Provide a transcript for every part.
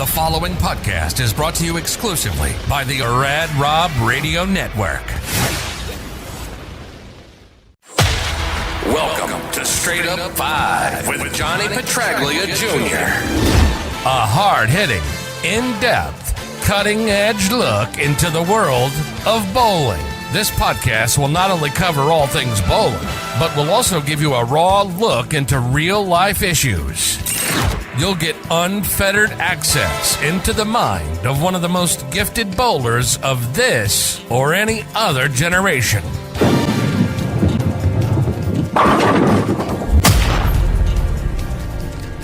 The following podcast is brought to you exclusively by the Rad Rob Radio Network. Welcome to Straight Up 5 with Johnny Petraglia Jr. A hard-hitting, in-depth, cutting-edge look into the world of bowling. This podcast will not only cover all things bowling, but will also give you a raw look into real-life issues. You'll get unfettered access into the mind of one of the most gifted bowlers of this or any other generation.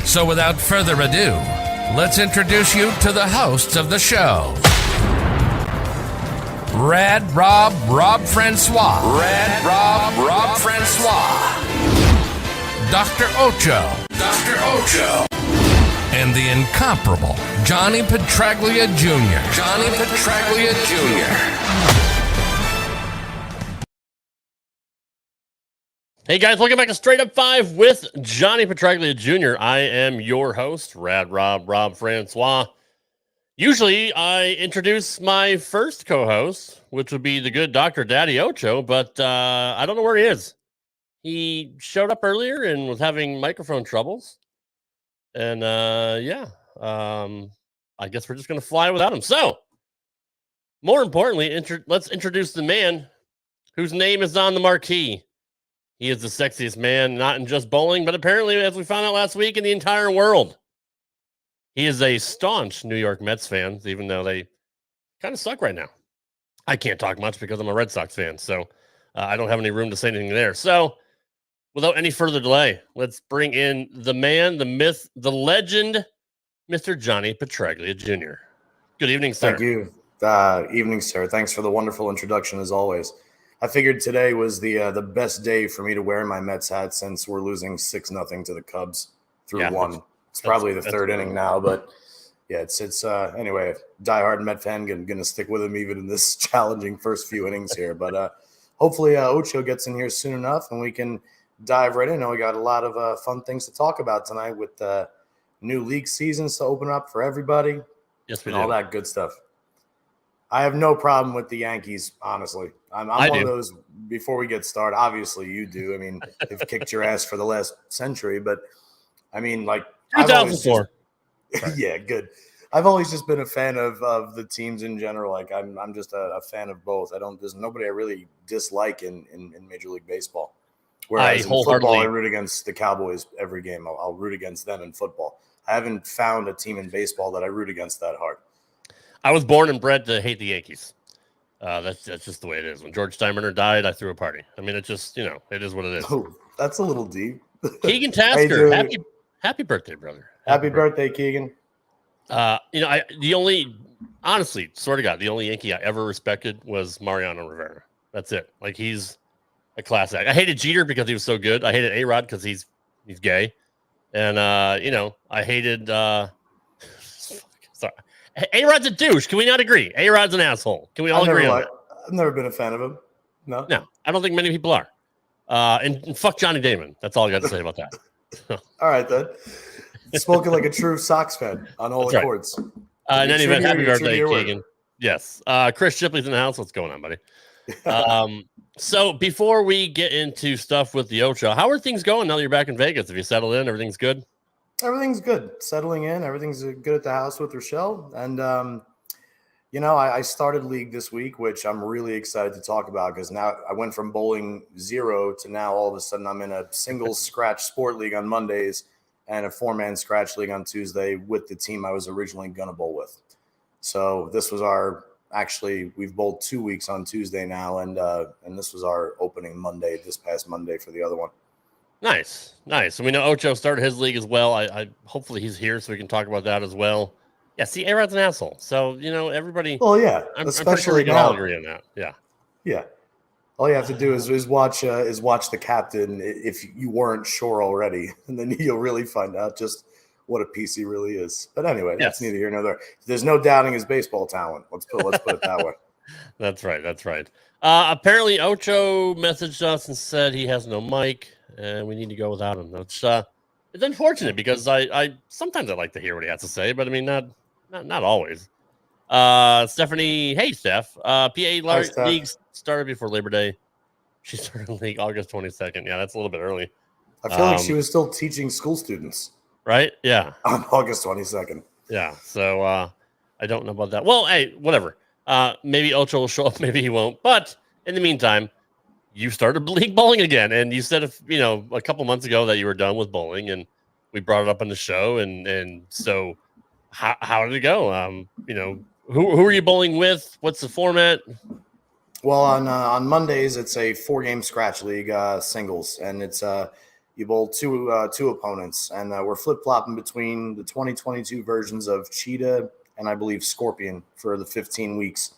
So without further ado, let's introduce you to the hosts of the show. Rad Rob Francois. Dr. Ocho. And the incomparable Johnny Petraglia Jr. Hey guys, welcome back to Straight Up 5 with Johnny Petraglia Jr. I am your host, Rad Rob Francois. Usually I introduce my first co-host, which would be the good Dr. Daddy Ocho, but I don't know where he is. He showed up earlier and was having microphone troubles. And I guess we're just going to fly without him. So, more importantly, let's introduce the man whose name is on the marquee. He is the sexiest man, not in just bowling, but apparently, as we found out last week, in the entire world. He is a staunch New York Mets fan, even though they kind of suck right now. I can't talk much because I'm a Red Sox fan, so I don't have any room to say anything there. So, without any further delay, let's bring in the man, the myth, the legend, Mr. Johnny Petraglia Jr. Good evening, sir. Thank you. Evening, sir. Thanks for the wonderful introduction, as always. I figured today was the best day for me to wear my Mets hat since we're losing 6-0 to the Cubs through one. It's probably the third inning now, but yeah, it's anyway, diehard Met fan, going to stick with him even in this challenging first few innings here. But hopefully Ocho gets in here soon enough and we can dive right in. I know we got a lot of fun things to talk about tonight with new league seasons to open up for everybody. Yes, we and do. All that good stuff. I have no problem with the Yankees, honestly. I'm one of those, before we get started, obviously you do. I mean, they've kicked your ass for the last century, but I mean, like, 2004. Yeah, good. I've always just been a fan of the teams in general. Like, I'm just a fan of both. There's nobody I really dislike in Major League Baseball. Whereas in football, I root against the Cowboys every game. I'll root against them in football. I haven't found a team in baseball that I root against that hard. I was born and bred to hate the Yankees. That's just the way it is. When George Steinbrenner died, I threw a party. I mean, it just, it is what it is. Oh, that's a little deep. Keegan Tasker, happy birthday, brother. Happy birthday, Keegan. Honestly, swear to God, the only Yankee I ever respected was Mariano Rivera. That's it. Like, he's a class act. I hated Jeter because he was so good. I hated A-Rod because he's gay. And, I hated sorry. A-Rod's a douche. Can we not agree? A-Rod's an asshole. Can we all agree on that? I've never been a fan of him. No, I don't think many people are. And fuck Johnny Damon. That's all I got to say about that. All right, then. Spoken like a true Sox fan on all accords. In any event, happy birthday, Keegan. Yes. Chris Shipley's in the house. What's going on, buddy? So before we get into stuff with the Ocho, how are things going now that you're back in Vegas? Have you settled in? Everything's good? Everything's good. Settling in. Everything's good at the house with Rochelle. And, I started league this week, which I'm really excited to talk about because now I went from bowling 0 to now all of a sudden I'm in a single scratch sport league on Mondays and a 4-man scratch league on Tuesday with the team I was originally going to bowl with. So this was we've bowled 2 weeks on Tuesday now, and this was our opening Monday, this past Monday for the other one. Nice. And we know Ocho started his league as well. I hopefully he's here so we can talk about that as well. Yeah, see, A-Rod's an asshole. So, everybody. Well, yeah, I'm pretty sure we can all agree on that. Yeah. Yeah. All you have to do is watch the captain if you weren't sure already, and then you'll really find out just what a piece he really is. But anyway, that's neither here nor there. There's no doubting his baseball talent. Let's put it that way. That's right. Apparently, Ocho messaged us and said he has no mic, and we need to go without him. It's unfortunate because I sometimes I like to hear what he has to say, but I mean, not Not always. Stephanie, hey Steph. PA Hi, Steph. League started before Labor Day. She started league August 22nd. Yeah, that's a little bit early. I feel like she was still teaching school students. Right? Yeah. On August 22nd. Yeah. So I don't know about that. Well, hey, whatever. Maybe Ocho will show up, maybe he won't. But in the meantime, you started league bowling again, and you said a couple months ago that you were done with bowling, and we brought it up on the show, and so how did it go? Who are you bowling with? What's the format? Well, on Mondays it's a 4-game scratch league singles, and it's you bowl two opponents, and we're flip flopping between the 2022 versions of Cheetah and I believe Scorpion for the 15 weeks,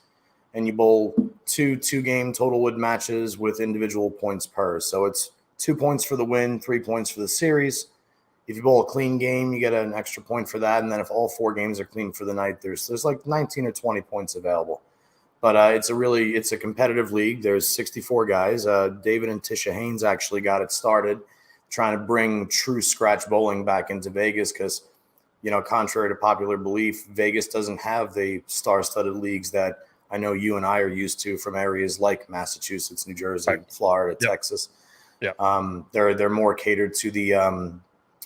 and you bowl two 2-game total wood matches with individual points per. So it's 2 points for the win, 3 points for the series. If you bowl a clean game, you get an extra point for that, and then if all 4 games are clean for the night, there's like 19 or 20 points available. But it's a competitive league. There's 64 guys. David and Tisha Haynes actually got it started, trying to bring true scratch bowling back into Vegas because, contrary to popular belief, Vegas doesn't have the star-studded leagues that I know you and I are used to from areas like Massachusetts, New Jersey, right. Florida, yep. Texas. Yeah. They're more catered to the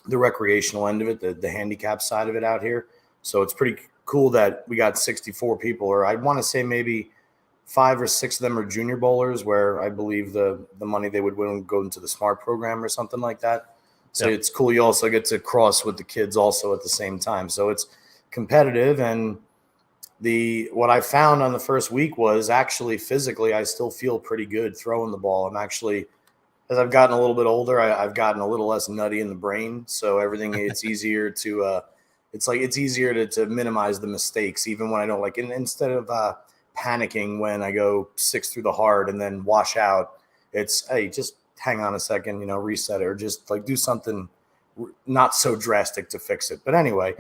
recreational end of it, the handicap side of it out here. So it's pretty cool that we got 64 people, or I'd want to say maybe 5 or 6 of them are junior bowlers, where I believe the money they would win would go into the SMART program or something like that. So It's cool. You also get to cross with the kids also at the same time. So it's competitive. And what I found on the first week was actually physically, I still feel pretty good throwing the ball. I'm actually, as I've gotten a little bit older, I've gotten a little less nutty in the brain. So everything, it's easier to, it's easier to minimize the mistakes, even when I don't like, instead of panicking when I go 6 through the hard and then wash out, it's, hey, just hang on a second, reset it, or just like do something not so drastic to fix it. But anyway,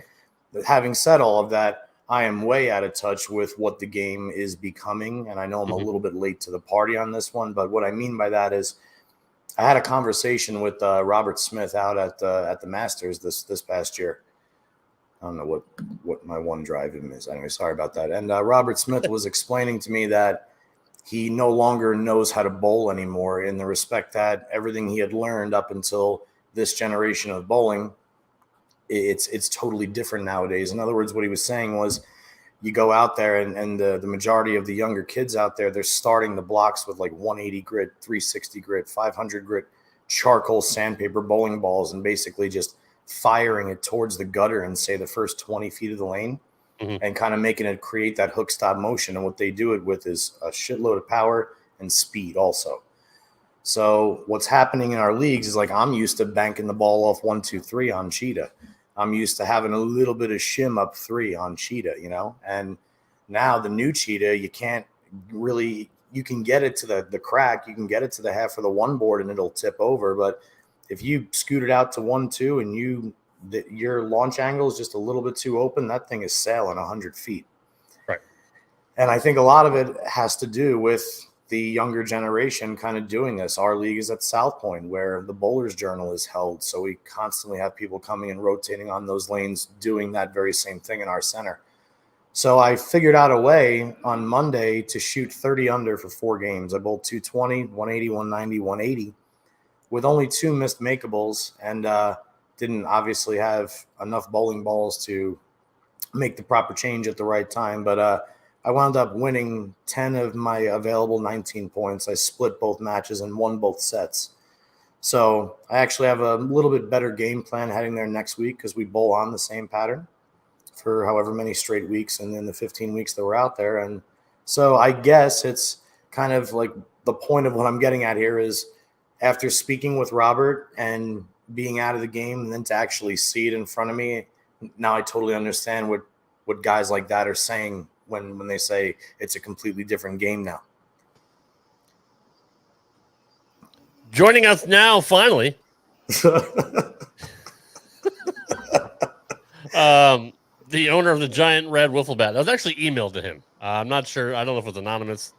having said all of that, I am way out of touch with what the game is becoming. And I know I'm a little bit late to the party on this one, but what I mean by that is I had a conversation with Robert Smith out at the Masters this past year. I don't know what my OneDrive is. Anyway, sorry about that. And Robert Smith was explaining to me that he no longer knows how to bowl anymore, in the respect that everything he had learned up until this generation of bowling, it's totally different nowadays. In other words, what he was saying was, you go out there and the majority of the younger kids out there, they're starting the blocks with like 180 grit, 360 grit, 500 grit, charcoal sandpaper bowling balls, and basically just firing it towards the gutter and say the first 20 feet of the lane, and kind of making it create that hook stop motion. And what they do it with is a shitload of power and speed also. So what's happening in our leagues is, like, I'm used to banking the ball off 1, 2, 3 on Cheetah. I'm used to having a little bit of shim up 3 on Cheetah, and now the new Cheetah, you can't really, you can get it to the crack, you can get it to the half of the one board and it'll tip over. But if you scoot it out to 1, 2 and your launch angle is just a little bit too open, that thing is sailing 100 feet. Right. And I think a lot of it has to do with the younger generation kind of doing this. Our league is at South Point, where the Bowlers Journal is held. So we constantly have people coming and rotating on those lanes, doing that very same thing in our center. So I figured out a way on Monday to shoot 30 under for 4 games. I bowled 220, 180, 190, 180 with only 2 missed makeables, and didn't obviously have enough bowling balls to make the proper change at the right time. But I wound up winning 10 of my available 19 points. I split both matches and won both sets. So I actually have a little bit better game plan heading there next week, because we bowl on the same pattern for however many straight weeks, and then the 15 weeks that we're out there. And so I guess it's kind of like, the point of what I'm getting at here is, after speaking with Robert and being out of the game, and then to actually see it in front of me, now I totally understand what guys like that are saying when they say it's a completely different game now. Joining us now, finally, the owner of the giant red wiffle bat. I was actually emailed to him. I'm not sure. I don't know if it was anonymous.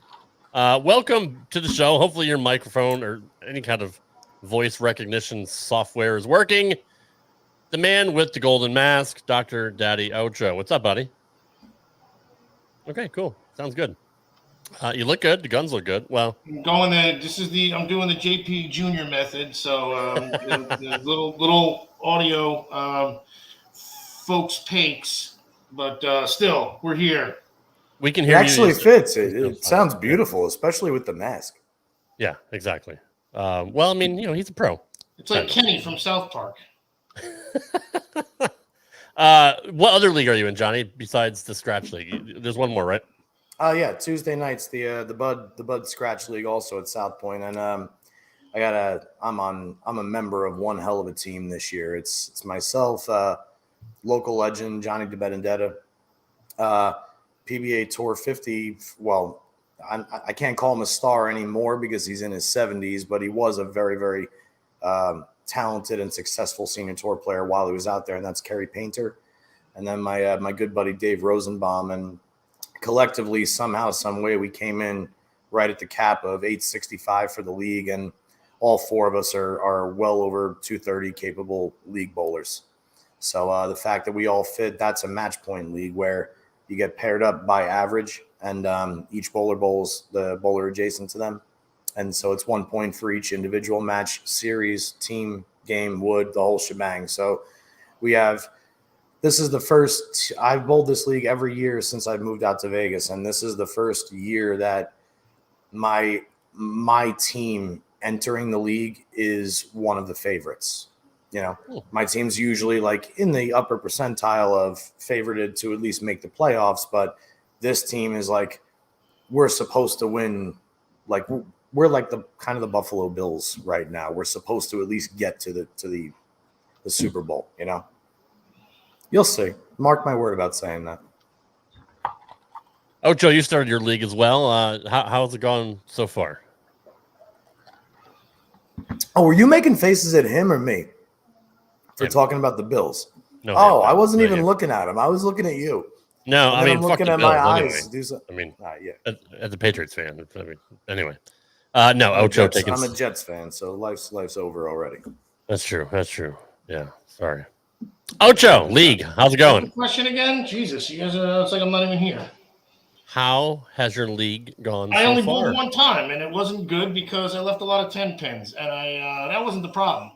Welcome to the show. Hopefully your microphone or any kind of voice recognition software is working. The man with the golden mask, Dr. Daddy Ocho. What's up, buddy? Okay, cool. Sounds good. You look good. The guns look good. Well, I'm doing the JP Junior method. So the little audio folks takes, but still we're here. we can It hear you. actually fits. It Fine. sounds beautiful, especially with the mask. Yeah, exactly. Well, I mean, he's a pro. It's like Kenny from South Park. What other league are you in, Johnny? Besides the Scratch League, there's one more, right? Yeah, Tuesday nights the Bud Scratch League also at South Point, and I'm a member of one hell of a team this year. It's myself, local legend Johnny DeBenedetta, PBA Tour 50. Well, I can't call him a star anymore because he's in his 70s, but he was a very, very talented and successful senior tour player while he was out there, and that's Kerry Painter. And then my good buddy Dave Rosenbaum, and collectively, somehow, some way, we came in right at the cap of 865 for the league, and all four of us are well over 230 capable league bowlers. So the fact that we all fit, that's a match point league where you get paired up by average, and each bowler bowls the bowler adjacent to them. And so it's 1 point for each individual match, series, team, game, wood, the whole shebang. So this is the first, I've bowled this league every year since I've moved out to Vegas. And this is the first year that my team entering the league is one of the favorites. My team's usually like in the upper percentile of favorited to at least make the playoffs. But this team is like, we're supposed to win. Like we're like the kind of the Buffalo Bills right now. We're supposed to at least get to the Super Bowl, You'll see. Mark my word about saying that. Oh, Joe, you started your league as well. How's it going so far? Oh, were you making faces at him or me for talking about the Bills? No. I wasn't even looking at him. I was looking at you. No, I mean, I'm looking at my eyes. Anyway. Yeah. As a Patriots fan, anyway. No, Ocho taking. I'm a Jets fan, so life's over already. That's true. Yeah, sorry. Ocho league, how's it going? Question again? Jesus, you guys it's like I'm not even here. How has your league gone? I only bowled one time, and it wasn't good because I left a lot of 10 pins, and that wasn't the problem.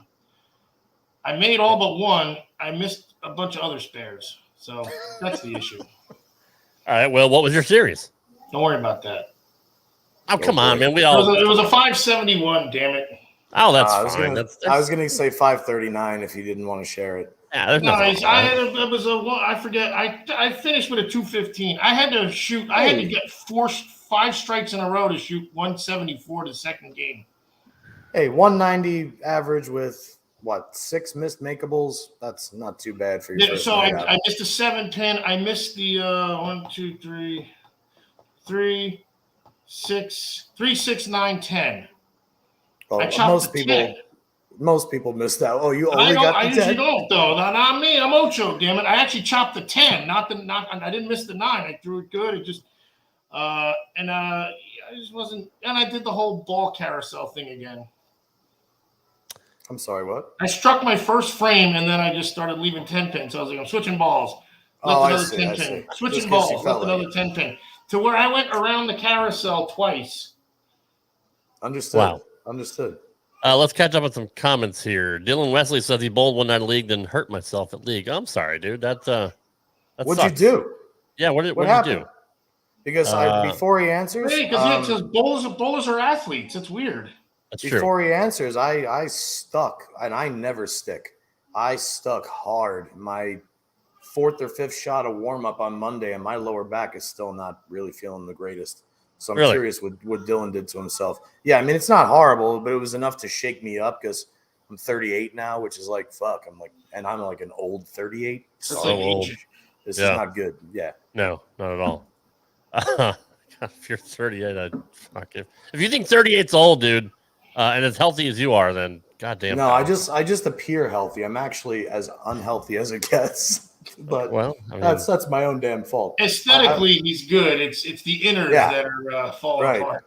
I made all but one. I missed a bunch of other spares, so that's the issue. All right. Well, what was your series? Don't worry about that. Oh, come on, man. It was a 571. Damn it. Oh, that's fine. I was gonna say 539 if you didn't want to share it. Yeah, there's nothing. I forget. I finished with a 215. I had to shoot. I had to get 5 strikes in a row to shoot 174 the second game. Hey, 190 average with what 6 missed makeables? That's not too bad for your. So I missed a 7 pin. I missed the 1, 2, 3, 6, 3, 6, 9, 10. Well, most people missed out. Oh, you only got the 10? I usually don't, though. Not me. I'm Ocho, damn it. I actually chopped the 10, I didn't miss the 9. I threw it good. It just I just wasn't, and I did the whole ball carousel thing again. I'm sorry, what? I struck my first frame, and then I just started leaving 10 pins. So I was like, I'm switching balls. Left another 10 pin. Switching balls. Left another 10 pin. To where I went around the carousel twice. Understood. Wow. Understood. Let's catch up on some comments here. Dylan Wesley says he bowled one night in league, then hurt myself at league. I'm sorry, dude. That What'd you do? Yeah, what did you do? Because before he answers, because bowlers are athletes. It's weird. That's before true. He answers, I stuck, and I never stick. I stuck hard. My 4th or 5th shot of warm up on Monday, and my lower back is still not really feeling the greatest. So I'm curious what Dylan did to himself. Yeah, I mean, it's not horrible, but it was enough to shake me up because I'm 38 now, which is like, fuck. I'm like an old 38. So old. This is not good. Yeah. No, not at all. If you're 38, fuck if you think 38's old, dude, and as healthy as you are, then goddamn. No, I just appear healthy. I'm actually as unhealthy as it gets. But that's my own damn fault. Aesthetically, he's good. It's the inners that are falling apart.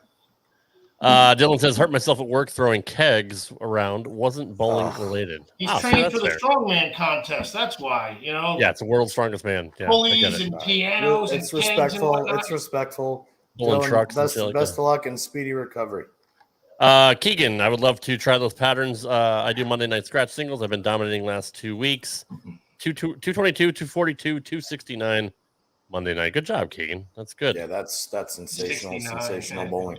Dylan says, hurt myself at work throwing kegs around. Wasn't bowling related. He's So training that's for the fair. strongman contest. That's why, Yeah, it's the world's strongest man. Yeah, I get pulleys it. and pianos and It's kegs and respectful. whatnot. It's respectful. Pulling Dylan, trucks and best shit like best that. of luck and speedy recovery. Keegan, I would love to try those patterns. I do Monday night scratch singles. I've been dominating last 2 weeks. 222, 242, 269 Monday night. Good job, Keegan. That's good. Yeah, that's sensational, 69. sensational bowling.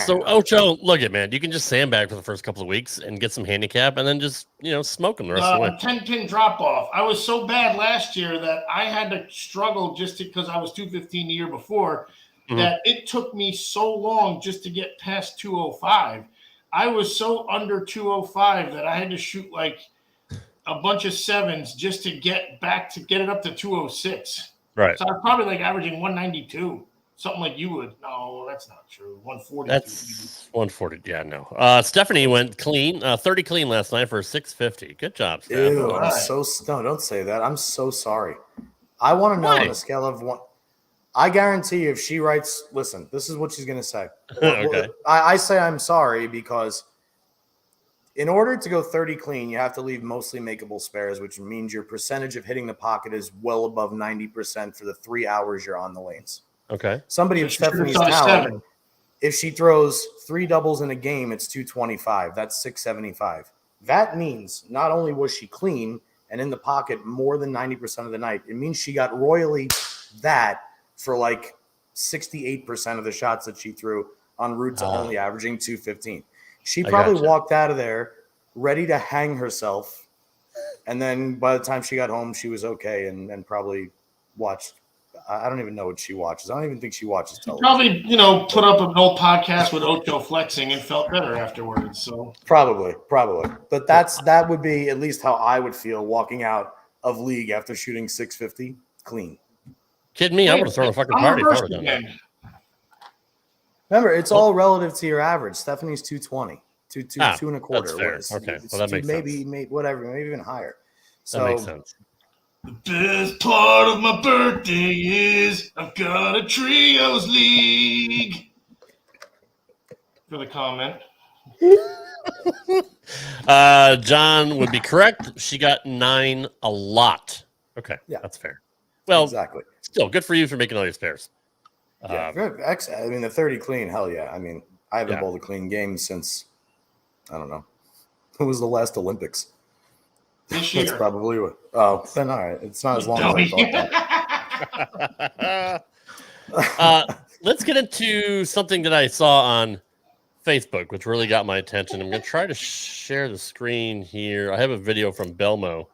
So Ocho, look at man, you can just sandbag for the first couple of weeks and get some handicap, and then just smoke them the rest of the way. 10-pin drop off. I was so bad last year that I had to struggle just because I was 215 the year before. That it took me so long just to get past 205. I was so under 205 that I had to shoot like a bunch of sevens just to get it up to 206. Right. So I was probably like averaging 192, something like you would. No, that's not true. 140. That's 140. Yeah, no. Stephanie went clean, 30 clean last night for a 650. Good job, Steph. Ew, Right. no, don't say that. I'm so sorry. I want to know Why? on a scale of 1. I guarantee you, if she writes, listen, this is what she's going to say. Okay. I say I'm sorry because in order to go 30 clean, you have to leave mostly makeable spares, which means your percentage of hitting the pocket is well above 90% for the 3 hours you're on the lanes. Okay. Somebody of Stephanie's talent, if she throws 3 doubles in a game, it's 225. That's 675. That means not only was she clean and in the pocket more than 90% of the night, it means she got royally that for like 68% of the shots that she threw en route to only averaging 215. She probably walked out of there ready to hang herself. And then by the time she got home, she was okay and probably watched. I don't even know what she watches. I don't even think she watches television. Probably, put up an old podcast with Ocho flexing and felt better afterwards. So Probably. But that would be at least how I would feel walking out of league after shooting 650 clean. Kidding me? I would have thrown a fucking party if I would have done that. Remember, it's all relative to your average. Stephanie's 220, two and a quarter. That's fair. Okay, well, that makes maybe, sense. maybe even higher. So That makes sense. the best part of my birthday is I've got a trios league. For the comment. John would be correct. She got 9 a lot. Okay, Yeah. that's fair. Well, exactly. still good for you for making all these pairs. Yeah, I mean the 30 clean, hell yeah. I mean, I haven't bowled a clean game since I don't know. Who was the last Olympics? This year. That's probably what. Oh, then all right. It's not as long as I thought. Let's get into something that I saw on Facebook, which really got my attention. I'm going to try to share the screen here. I have a video from Belmo.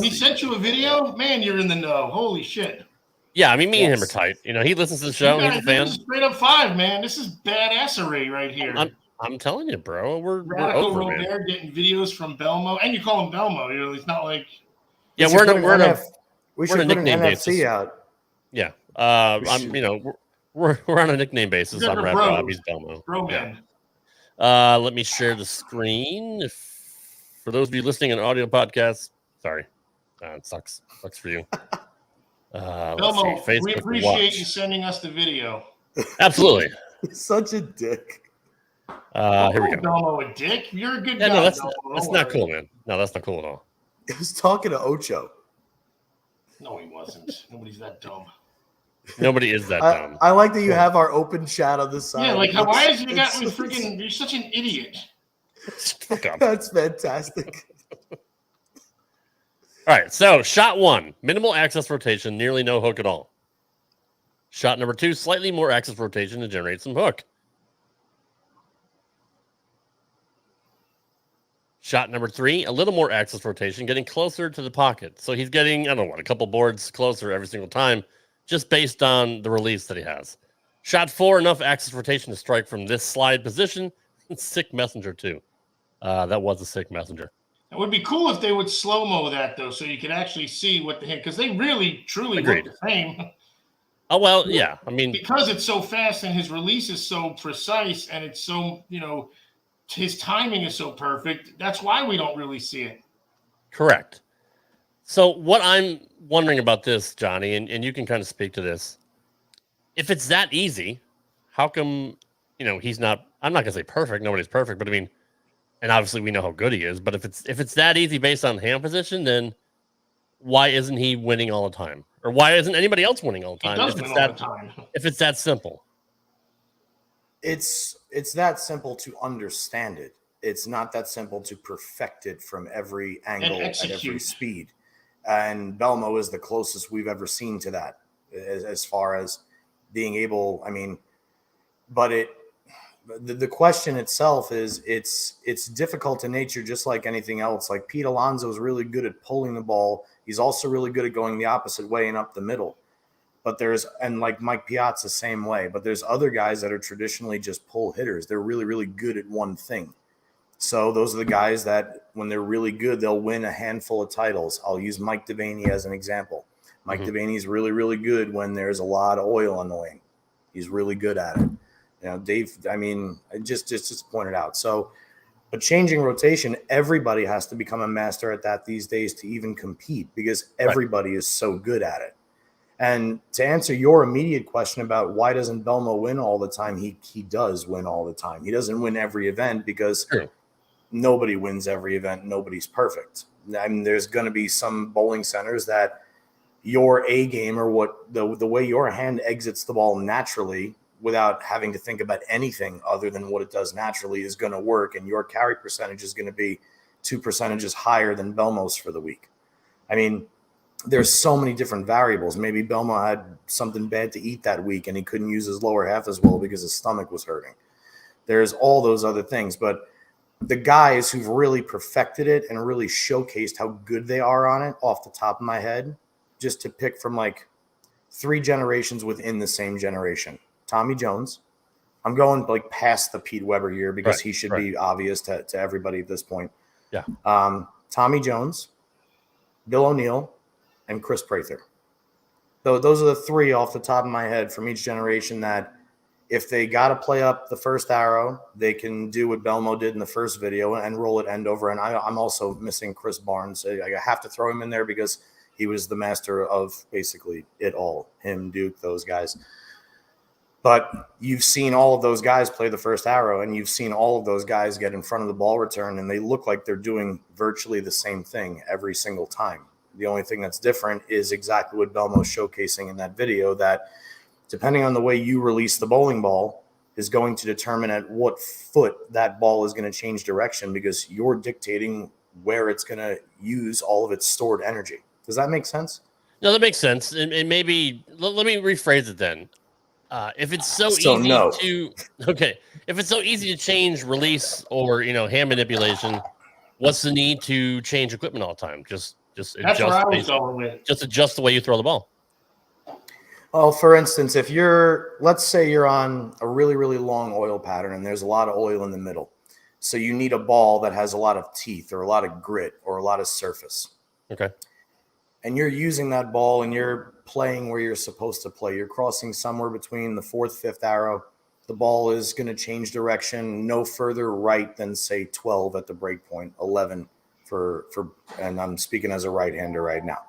He sent you a video? Man, you're in the know. Holy shit. Yeah, I mean, me and him are tight. He listens to the show. He's a fan. Straight up 5, man. This is badassery right here. I'm telling you, bro. We're Radical over, Robert man. getting videos from Belmo, and you call him Belmo. It's not like Yeah, we we're should in put a an nickname NFC basis. out. Yeah, we're on a nickname basis. You're I'm the Rad bros. Rob. He's Belmo. bro Yeah. man. Let me share the screen. For those of you listening on audio podcasts, sorry, it sucks. Sucks for you. Belmo, Facebook we appreciate watch. you sending us the video. Absolutely. He's such a dick. Here we go. Belmo, a dick. You're a good Yeah, guy. no, that's Belmo. not cool, man. No, that's not cool at all. He was talking to Ocho. No, he wasn't. Nobody's that dumb. Nobody is that dumb. I like that you have our open chat on this side. Yeah, like why is you got me freaking? You're such an idiot. Fuck up. That's fantastic. All right, so shot 1, minimal axis rotation, nearly no hook at all. Shot number 2, slightly more axis rotation to generate some hook. Shot number 3, a little more axis rotation, getting closer to the pocket. So he's getting, I don't know what, a couple boards closer every single time, just based on the release that he has. Shot 4, enough axis rotation to strike from this slide position. Sick messenger, too. That was a sick messenger. It would be cool if they would slow-mo that, though, so you could actually see what the heck, because they really, truly look the same. Oh, well, yeah. I mean, because it's so fast and his release is so precise and it's so, his timing is so perfect. That's why we don't really see it. correct. So what I'm wondering about this, Johnny, and you can kind of speak to this. If it's that easy, how come he's not. I'm not gonna say perfect. Nobody's perfect, but I mean, and obviously we know how good he is. But if it's that easy based on hand position, then why isn't he winning all the time, or why isn't anybody else winning all the He time? does win all the time. If it's that simple, It's that simple to understand it. It's not that simple to perfect it from every angle at every speed. And Belmo is the closest we've ever seen to that, as far as being able. I mean, but the question itself is it's difficult in nature, just like anything else. Like Pete Alonso is really good at pulling the ball. He's also really good at going the opposite way and up the middle. But and like Mike Piazza, same way. But there's other guys that are traditionally just pull hitters. They're really, really good at one thing. So those are the guys that when they're really good, they'll win a handful of titles. I'll use Mike Devaney as an example. Mike Devaney is really, really good when there's a lot of oil on the lane. He's really good at it. Dave, I mean, just pointed out. So, but changing rotation, everybody has to become a master at that these days to even compete, because everybody is so good at it. And to answer your immediate question about why doesn't Belmo win all the time, he does win all the time. He doesn't win every event because nobody wins every event. Nobody's perfect. I mean, there's going to be some bowling centers that your A game, or what the way your hand exits the ball naturally without having to think about anything other than what it does naturally, is going to work, and your carry percentage is going to be 2 percentages higher than Belmo's for the week. I mean, there's so many different variables. Maybe Belmo had something bad to eat that week and he couldn't use his lower half as well because his stomach was hurting. There's all those other things. But the guys who've really perfected it and really showcased how good they are on it, off the top of my head, just to pick from like 3 generations within the same generation. Tommy Jones. I'm going like past the Pete Weber here because he should be obvious to everybody at this point. Yeah. Tommy Jones, Bill O'Neill, and Chris Prather. So those are the 3 off the top of my head from each generation that if they got to play up the first arrow, they can do what Belmo did in the first video and roll it end over. And I'm also missing Chris Barnes. I have to throw him in there because he was the master of basically it all. Him, Duke, those guys. But you've seen all of those guys play the first arrow, and you've seen all of those guys get in front of the ball return, and they look like they're doing virtually the same thing every single time. The only thing that's different is exactly what Belmo's showcasing in that video, that depending on the way you release the bowling ball is going to determine at what foot that ball is going to change direction, because you're dictating where it's going to use all of its stored energy. Does that make sense? No, that makes sense. And maybe let me rephrase it then. If it's so easy if it's so easy to change release or hand manipulation, what's the need to change equipment all the time? Just That's adjust where I was going with. Just adjust the way you throw the ball. Well, for instance, if let's say you're on a really, really long oil pattern and there's a lot of oil in the middle. So you need a ball that has a lot of teeth or a lot of grit or a lot of surface. Okay. And you're using that ball and you're playing where you're supposed to play. You're crossing somewhere between the 4th, 5th arrow. The ball is going to change direction no further right than, say, 12 at the break point, 11 and I'm speaking as a right-hander right now.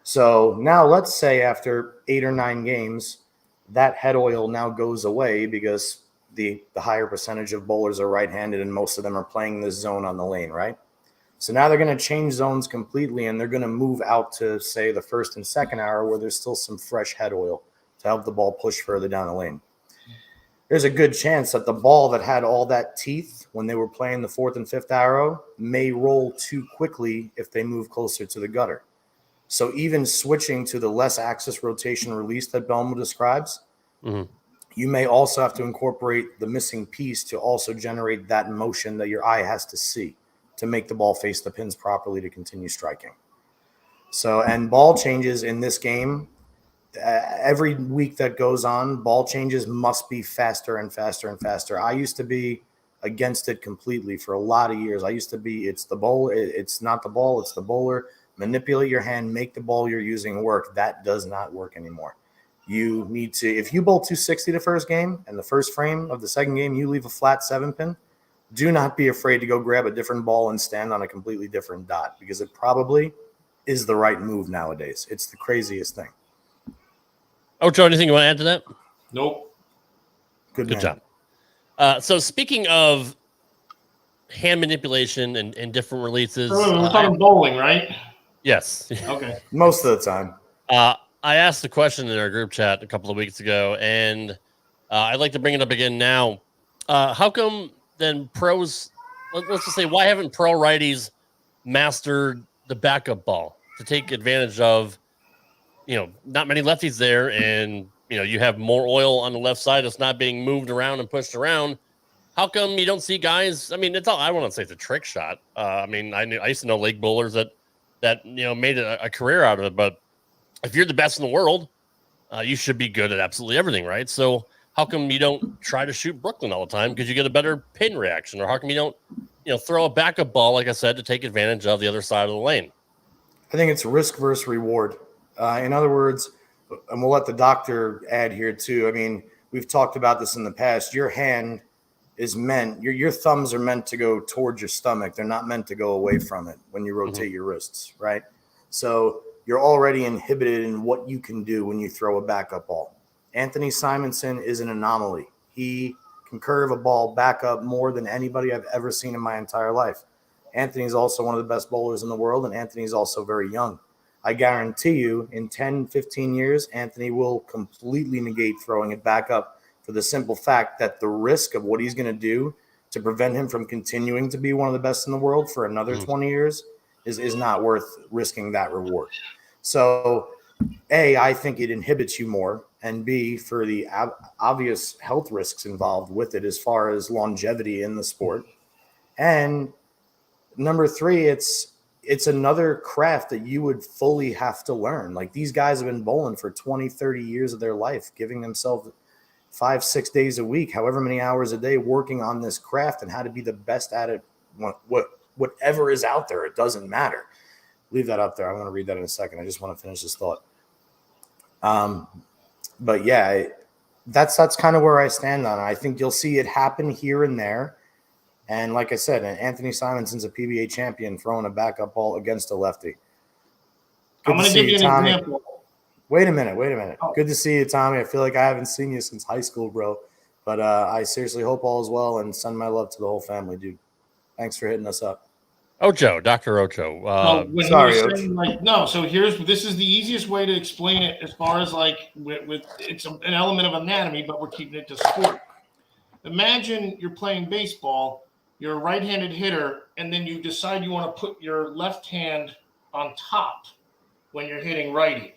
So now let's say after 8 or 9 games, that head oil now goes away because the higher percentage of bowlers are right-handed and most of them are playing this zone on the lane, right? So now they're going to change zones completely and they're going to move out to, say, the 1st and 2nd arrow where there's still some fresh head oil to help the ball push further down the lane. There's a good chance that the ball that had all that teeth when they were playing the 4th and 5th arrow may roll too quickly if they move closer to the gutter. So even switching to the less axis rotation release that Belmo describes, you may also have to incorporate the missing piece to also generate that motion that your eye has to see to make the ball face the pins properly to continue striking. So, and ball changes in this game, every week that goes on, ball changes must be faster and faster and faster. I used to be against it completely for a lot of years. I used to be, it's the bowler, it's not the ball, it's the bowler. Manipulate your hand, make the ball you're using work. That does not work anymore. You need to, if you bowl 260 the first game and the first frame of the second game, you leave a flat 7-pin, do not be afraid to go grab a different ball and stand on a completely different dot, because it probably is the right move nowadays. It's the craziest thing. Oh, Joe, anything you want to add to that? Nope. Good job. So speaking of hand manipulation and different releases, We're talking bowling, right? Yes. Okay. Most of the time. I asked the question in our group chat a couple of weeks ago, and I'd like to bring it up again now. How come then pros? Let's just say, why haven't pro righties mastered the backup ball to take advantage of? Not many lefties there, and you have more oil on the left side that's not being moved around and pushed around. How come you don't see guys? I mean, it's all I want to say it's a trick shot. I mean, I used to know leg bowlers that made a career out of it. But if you're the best in the world, you should be good at absolutely everything, right? So how come you don't try to shoot Brooklyn all the time because you get a better pin reaction, or how come you don't throw a backup ball, like I said, to take advantage of the other side of the lane? I think it's risk versus reward. In other words, and we'll let the doctor add here too. I mean, we've talked about this in the past. Your hand is meant, your thumbs are meant to go towards your stomach. They're not meant to go away from it when you rotate your wrists, right? So you're already inhibited in what you can do when you throw a backup ball. Anthony Simonson is an anomaly. He can curve a ball back up more than anybody I've ever seen in my entire life. Anthony's also one of the best bowlers in the world, and Anthony's also very young. I guarantee you in 10, 15 years, Anthony will completely negate throwing it back up for the simple fact that the risk of what he's going to do to prevent him from continuing to be one of the best in the world for another 20 years is not worth risking that reward. So, A, I think it inhibits you more, and B, for the obvious health risks involved with it as far as longevity in the sport. And number three, it's another craft that you would fully have to learn. Like, these guys have been bowling for 20, 30 years of their life, giving themselves 5-6 days a week, however many hours a day, working on this craft and how to be the best at it. Whatever is out there, it doesn't matter. Leave that up there. I want to read that in a second. I just want to finish this thought. But yeah, that's kind of where I stand on it. I think you'll see it happen here and there. And like I said, Anthony Simonson's a PBA champion throwing a backup ball against a lefty. I'm going to give you an example. Wait a minute. Oh. Good to see you, Tommy. I feel like I haven't seen you since high school, bro. But I seriously hope all is well and send my love to the whole family, dude. Thanks for hitting us up. Ocho, Dr. Ocho. Sorry, So this is the easiest way to explain it as far as like with it's an element of anatomy, but we're keeping it to sport. Imagine you're playing baseball, you're a right-handed hitter, and then you decide you want to put your left hand on top when you're hitting righty.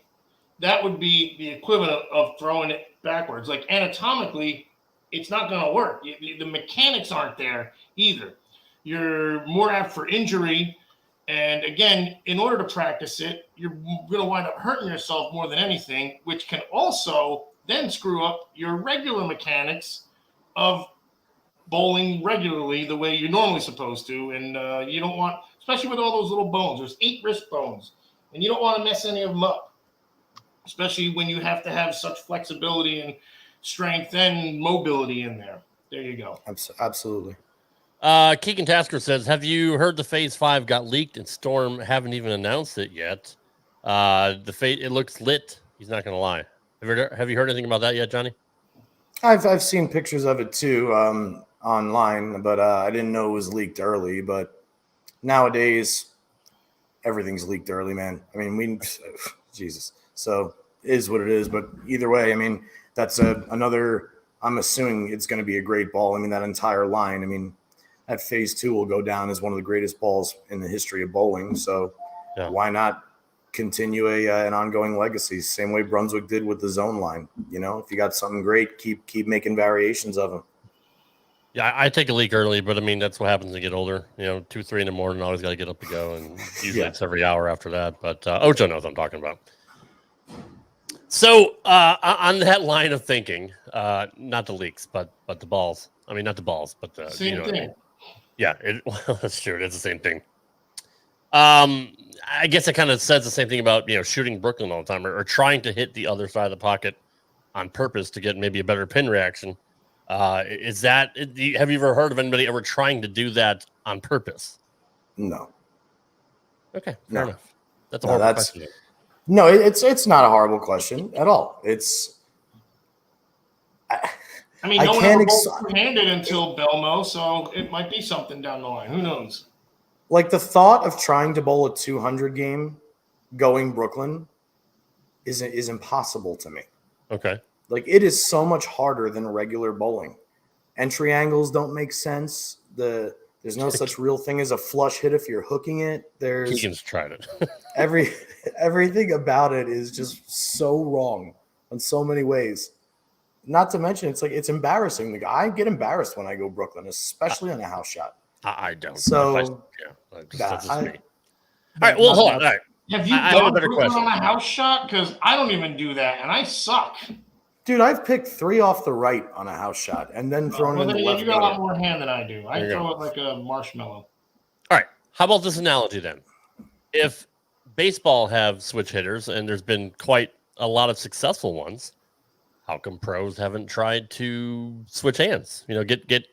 That would be the equivalent of throwing it backwards. Like, anatomically, it's not going to work. The mechanics aren't there either. You're more apt for injury. And again, in order to practice it, you're going to wind up hurting yourself more than anything, which can also then screw up your regular mechanics of bowling regularly the way you're normally supposed to. And you don't want, especially with all those little bones, there's 8 wrist bones, and you don't want to mess any of them up, especially when you have to have such flexibility and strength and mobility in there. There you go. Absolutely. Keegan Tasker says, have you heard the Phase 5 got leaked and Storm haven't even announced it yet? It looks lit. He's not going to lie. Have you heard anything about that yet, Johnny? I've seen pictures of it too online, but I didn't know it was leaked early. But nowadays, everything's leaked early, man. I mean, Jesus. So it is what it is. But either way, I mean, that's another. I'm assuming it's going to be a great ball. I mean, that entire line. I mean, that Phase 2 will go down as one of the greatest balls in the history of bowling. So why not continue an ongoing legacy? Same way Brunswick did with the zone line. You know, if you got something great, keep making variations of them. Yeah, I take a leak early, but I mean, that's what happens when you get older. 2, 3 in the morning, always got to get up to go. And usually it's every hour after that. But Ocho knows what I'm talking about. So on that line of thinking, not the leaks, but the balls. I mean, not the balls, but the same thing. I mean? Yeah, that's true. It's the same thing. I guess it kind of says the same thing about shooting Brooklyn all the time, or trying to hit the other side of the pocket on purpose to get maybe a better pin reaction. Have you ever heard of anybody ever trying to do that on purpose? No. Okay, fair enough. That's a horrible question. No, it's not a horrible question at all. I mean, no one ever bowled two-handed until Belmo, so it might be something down the line. Who knows? Like the thought of trying to bowl a 200 game going Brooklyn is impossible to me. Okay. Like it is so much harder than regular bowling. Entry angles don't make sense. There's no such real thing as a flush hit if you're hooking it. Keegan's tried it. everything about it is just so wrong in so many ways. Not to mention, it's embarrassing. I get embarrassed when I go Brooklyn, especially on a house shot. I don't. So that's just me. All right. Well, hold on. All right. Have you done Brooklyn on a house shot? Because I don't even do that, and I suck. Dude, I've picked 3 off the right on a house shot and then thrown it in the left. You got a lot more hand than I do. I throw it like a marshmallow. All right. How about this analogy then? If baseball have switch hitters, and there's been quite a lot of successful ones, how come pros haven't tried to switch hands? Get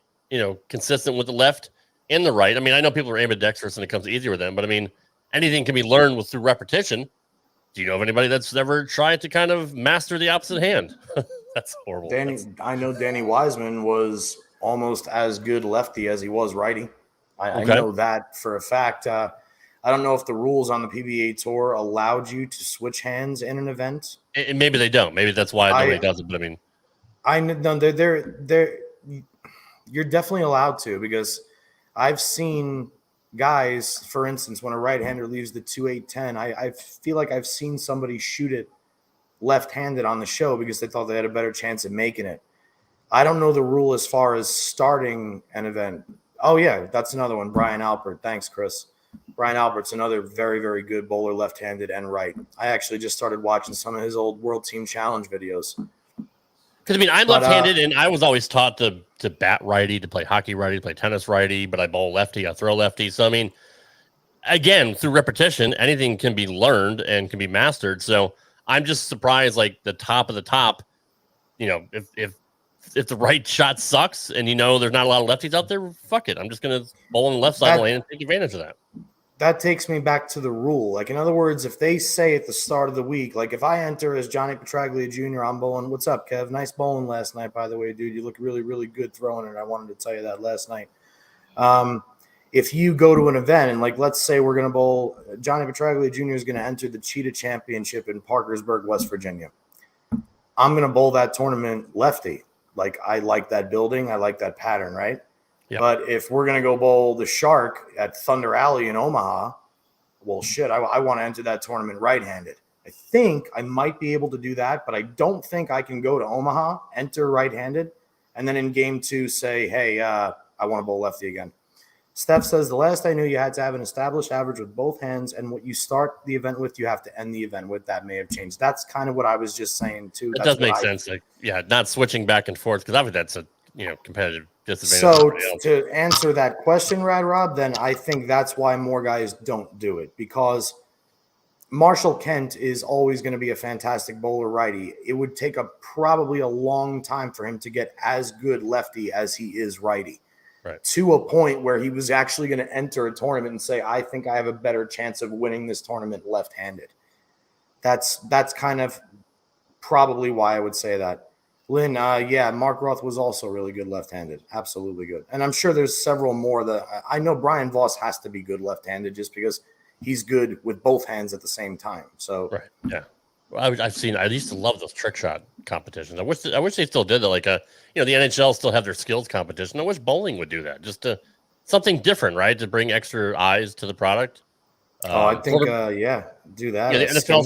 consistent with the left and the right. I mean, I know people are ambidextrous and it comes easier with them, but I mean, anything can be learned through repetition. Do you know of anybody that's ever tried to kind of master the opposite hand? That's horrible. I know Danny Wiseman was almost as good lefty as he was righty. I know that for a fact. I don't know if the rules on the PBA Tour allowed you to switch hands in an event. And maybe they don't. Maybe that's why nobody does it. But I mean, you're definitely allowed to, because I've seen guys, for instance, when a right-hander leaves the 2-8-10, I feel like I've seen somebody shoot it left-handed on the show because they thought they had a better chance of making it. I don't know the rule as far as starting an event. Oh, yeah, that's another one. Brian Alpert. Thanks, Chris. Brian Alpert's another very, very good bowler, left-handed and right. I actually just started watching some of his old World Team Challenge videos. Because, I mean, I'm left-handed, and I was always taught to bat righty, to play hockey righty, to play tennis righty, but I bowl lefty, I throw lefty. So, I mean, again, through repetition, anything can be learned and can be mastered. So I'm just surprised, like, the top of the top, if the right shot sucks and there's not a lot of lefties out there, fuck it. I'm just going to bowl on the left side of the lane and take advantage of that. That takes me back to the rule. Like, in other words, if they say at the start of the week, like if I enter as Johnny Petraglia Jr., I'm bowling. What's up, Kev? Nice bowling last night, by the way, dude. You look really, really good throwing it. I wanted to tell you that last night. If you go to an event and, like, let's say we're going to bowl, Johnny Petraglia Jr. is going to enter the Cheetah Championship in Parkersburg, West Virginia. I'm going to bowl that tournament lefty. Like, I like that building. I like that pattern, right? Yep. But if we're going to go bowl the Shark at Thunder Alley in Omaha, well, shit, I want to enter that tournament right-handed. I think I might be able to do that, but I don't think I can go to Omaha, enter right-handed, and then in game 2 say, hey, I want to bowl lefty again. Steph says, the last I knew you had to have an established average with both hands, and what you start the event with, you have to end the event with. That may have changed. That's kind of what I was just saying, too. It does make sense. Like, not switching back and forth, because obviously that's a competitive disadvantage. So to answer that question, Rad Rob, then I think that's why more guys don't do it, because Marshall Kent is always going to be a fantastic bowler righty. It would take probably a long time for him to get as good lefty as he is righty. Right. To a point where he was actually going to enter a tournament and say, I think I have a better chance of winning this tournament left-handed. That's kind of probably why I would say that. Lynn, Mark Roth was also really good left-handed. Absolutely good. And I'm sure there's several more that I know Brian Voss has to be good left-handed just because he's good with both hands at the same time. So right. Yeah. Well, I used to love those trick shot competitions. I wish they still did that. Like the NHL still have their skills competition. I wish bowling would do that. Just something different, right? To bring extra eyes to the product. I think do that. Yeah, the NFL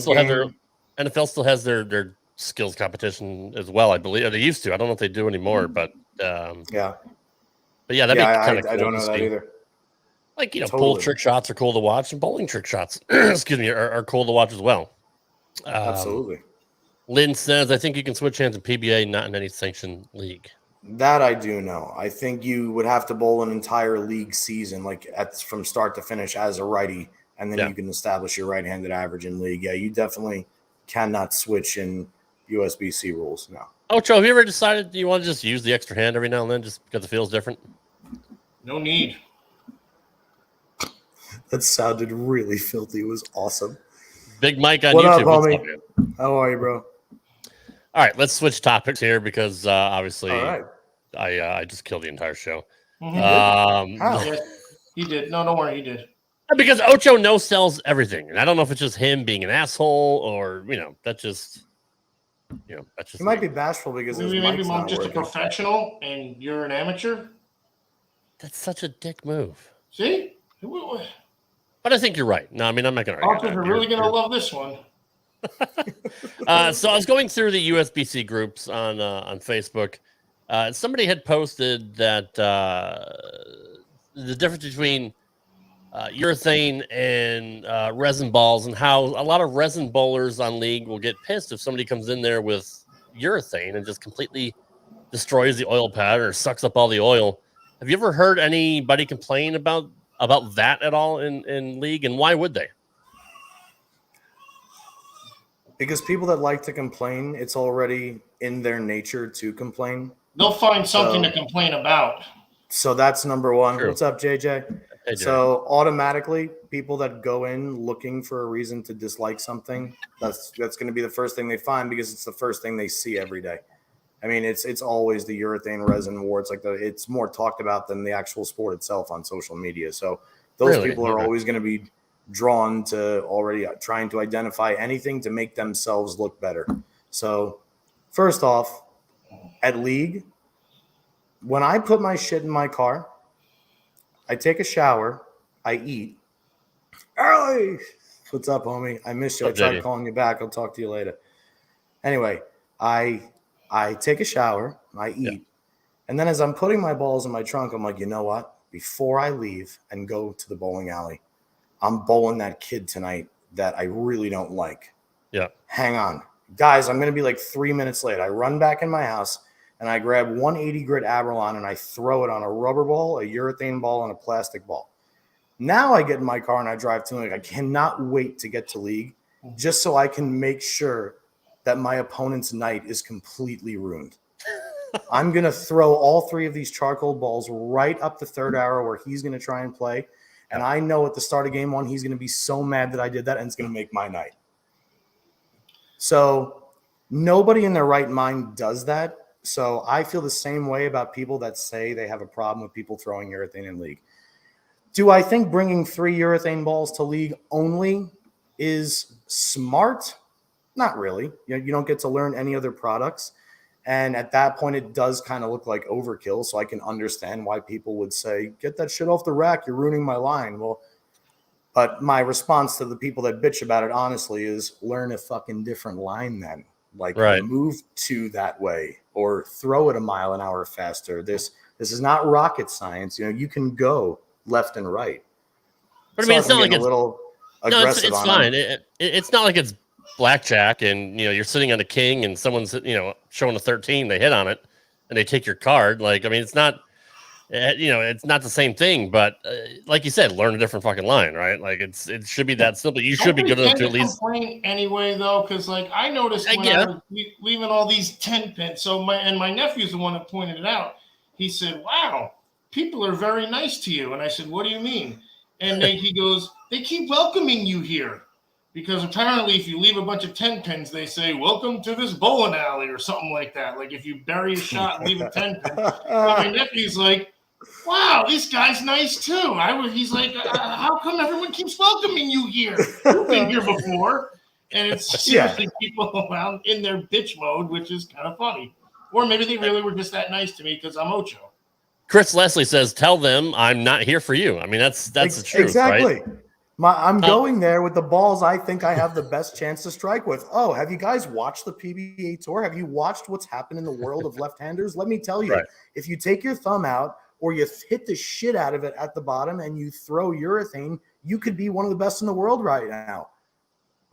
still has their skills competition as well. I believe, or they used to. I don't know if they do anymore, but yeah. But yeah, that'd be kind of cool. I don't know that either. Like pool trick shots are cool to watch, and bowling trick shots, excuse me, are cool to watch as well. Absolutely. Lynn says, I think you can switch hands in PBA, not in any sanctioned league. That I do know. I think you would have to bowl an entire league season, like from start to finish as a righty, and then you can establish your right-handed average in league. Yeah, you definitely cannot switch in USBC rules. No. Ocho, have you ever decided you want to just use the extra hand every now and then just because it feels different? No need. That sounded really filthy. It was awesome. Big Mike on what YouTube. Up, homie? How are you, bro? All right, let's switch topics here because obviously All right. I just killed the entire show. Mhm. How? Yes, he did. No, don't worry, he did. Because Ocho no sells everything, and I don't know if it's just him being an asshole or that's just He might be bashful because his Maybe mic's I'm not just a working. professional and you're an amateur. That's such a dick move. See? But I think you're right. No, I mean I'm not going to argue. Archers are really going to love this one. So I was going through the USBC groups on Facebook. Somebody had posted that the difference between urethane and resin balls, and how a lot of resin bowlers on League will get pissed if somebody comes in there with urethane and just completely destroys the oil pad or sucks up all the oil. Have you ever heard anybody complain about that at all in League, and why would they? Because people that like to complain, it's already in their nature to complain. They'll find something to complain about. So that's number one. True. What's up, JJ? Hey, so automatically, people that go in looking for a reason to dislike something, that's going to be the first thing they find because it's the first thing they see every day. I mean, it's always the urethane resin war. It's like it's more talked about than the actual sport itself on social media. So those people are always going to be drawn to already trying to identify anything to make themselves look better. So first off, at League, when I put my shit in my car, I take a shower, I eat. Early. What's up, homie? I missed you. I tried calling you back. I'll talk to you later. Anyway, I take a shower, I eat, and then as I'm putting my balls in my trunk, I'm like, you know what? Before I leave and go to the bowling alley, I'm bowling that kid tonight that I really don't like. Yeah. Hang on. Guys, I'm going to be like 3 minutes late. I run back in my house, and I grab 180 grit Abralon, and I throw it on a rubber ball, a urethane ball, and a plastic ball. Now I get in my car, and I drive to League. I cannot wait to get to League just so I can make sure that my opponent's night is completely ruined. I'm going to throw all three of these charcoal balls right up the third arrow where he's going to try and play. And I know at the start of game one, he's going to be so mad that I did that, and it's going to make my night. So nobody in their right mind does that. So I feel the same way about people that say they have a problem with people throwing urethane in League. Do I think bringing 3 urethane balls to League only is smart? Not really. You don't get to learn any other products. And at that point, it does kind of look like overkill. So I can understand why people would say, get that shit off the rack. You're ruining my line. Well, but my response to the people that bitch about it, honestly, is learn a fucking different line then. Like move to that way or throw it a mile an hour faster. This is not rocket science. You can go left and right. But I mean, it's not like it's a little aggressive. No, it's fine. It's not like it's blackjack and you're sitting on a king and someone's showing a 13, they hit on it and they take your card. Like, I mean, it's not it's not the same thing, but like you said, learn a different fucking line, right? Like it should be that simple. You should be good enough to at least complain anyway, though, because like I noticed when I was leaving all these 10 pins. So my nephew's the one that pointed it out. He said, "Wow, people are very nice to you," and I said, "What do you mean?" And then he goes, "They keep welcoming you here." Because apparently, if you leave a bunch of 10 pins, they say, "Welcome to this bowling alley," or something like that. Like if you bury a shot and leave a 10 pin. But my nephew's like, "Wow, this guy's nice too." He's like, "How come everyone keeps welcoming you here? You've been here before." And it's seriously people around in their bitch mode, which is kind of funny. Or maybe they really were just that nice to me because I'm Ocho. Chris Leslie says, "Tell them I'm not here for you." I mean, that's the truth, exactly. Right? I'm going there with the balls I think I have the best chance to strike with. Oh, have you guys watched the PBA Tour? Have you watched what's happened in the world of left-handers? Let me tell you, if you take your thumb out or you hit the shit out of it at the bottom and you throw urethane, you could be one of the best in the world right now.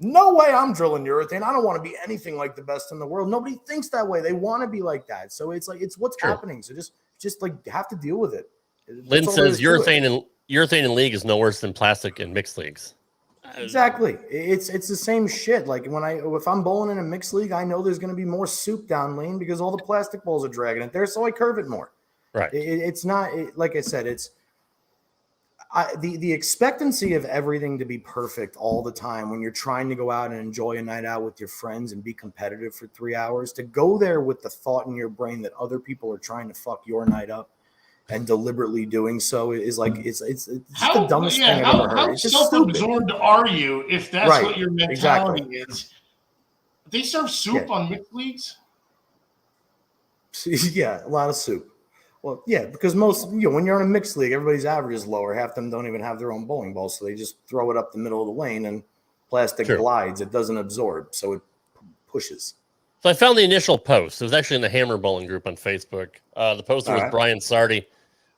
No way I'm drilling urethane. I don't want to be anything like the best in the world. Nobody thinks that way. They want to be like that. So it's like, it's what's happening. So just like have to deal with it. Lynn says urethane in League is no worse than plastic in mixed leagues. Exactly. It's the same shit. Like if I'm bowling in a mixed league, I know there's going to be more soup down lane because all the plastic balls are dragging it there. So I curve it more. Right. It's not like I said, the expectancy of everything to be perfect all the time when you're trying to go out and enjoy a night out with your friends and be competitive for 3 hours, to go there with the thought in your brain that other people are trying to fuck your night up and deliberately doing so is like it's the dumbest thing I've ever heard. How it's just stupid. self-absorbed are you if that's Right, what your mentality is? They serve soup on mixed leagues. Yeah, a lot of soup. Well, yeah, because most, when you're in a mixed league, everybody's average is lower. Half them don't even have their own bowling ball, so they just throw it up the middle of the lane and plastic glides. It doesn't absorb, so it pushes. So I found the initial post. It was actually in the Hammer Bowling group on Facebook. The poster was Brian Sardi.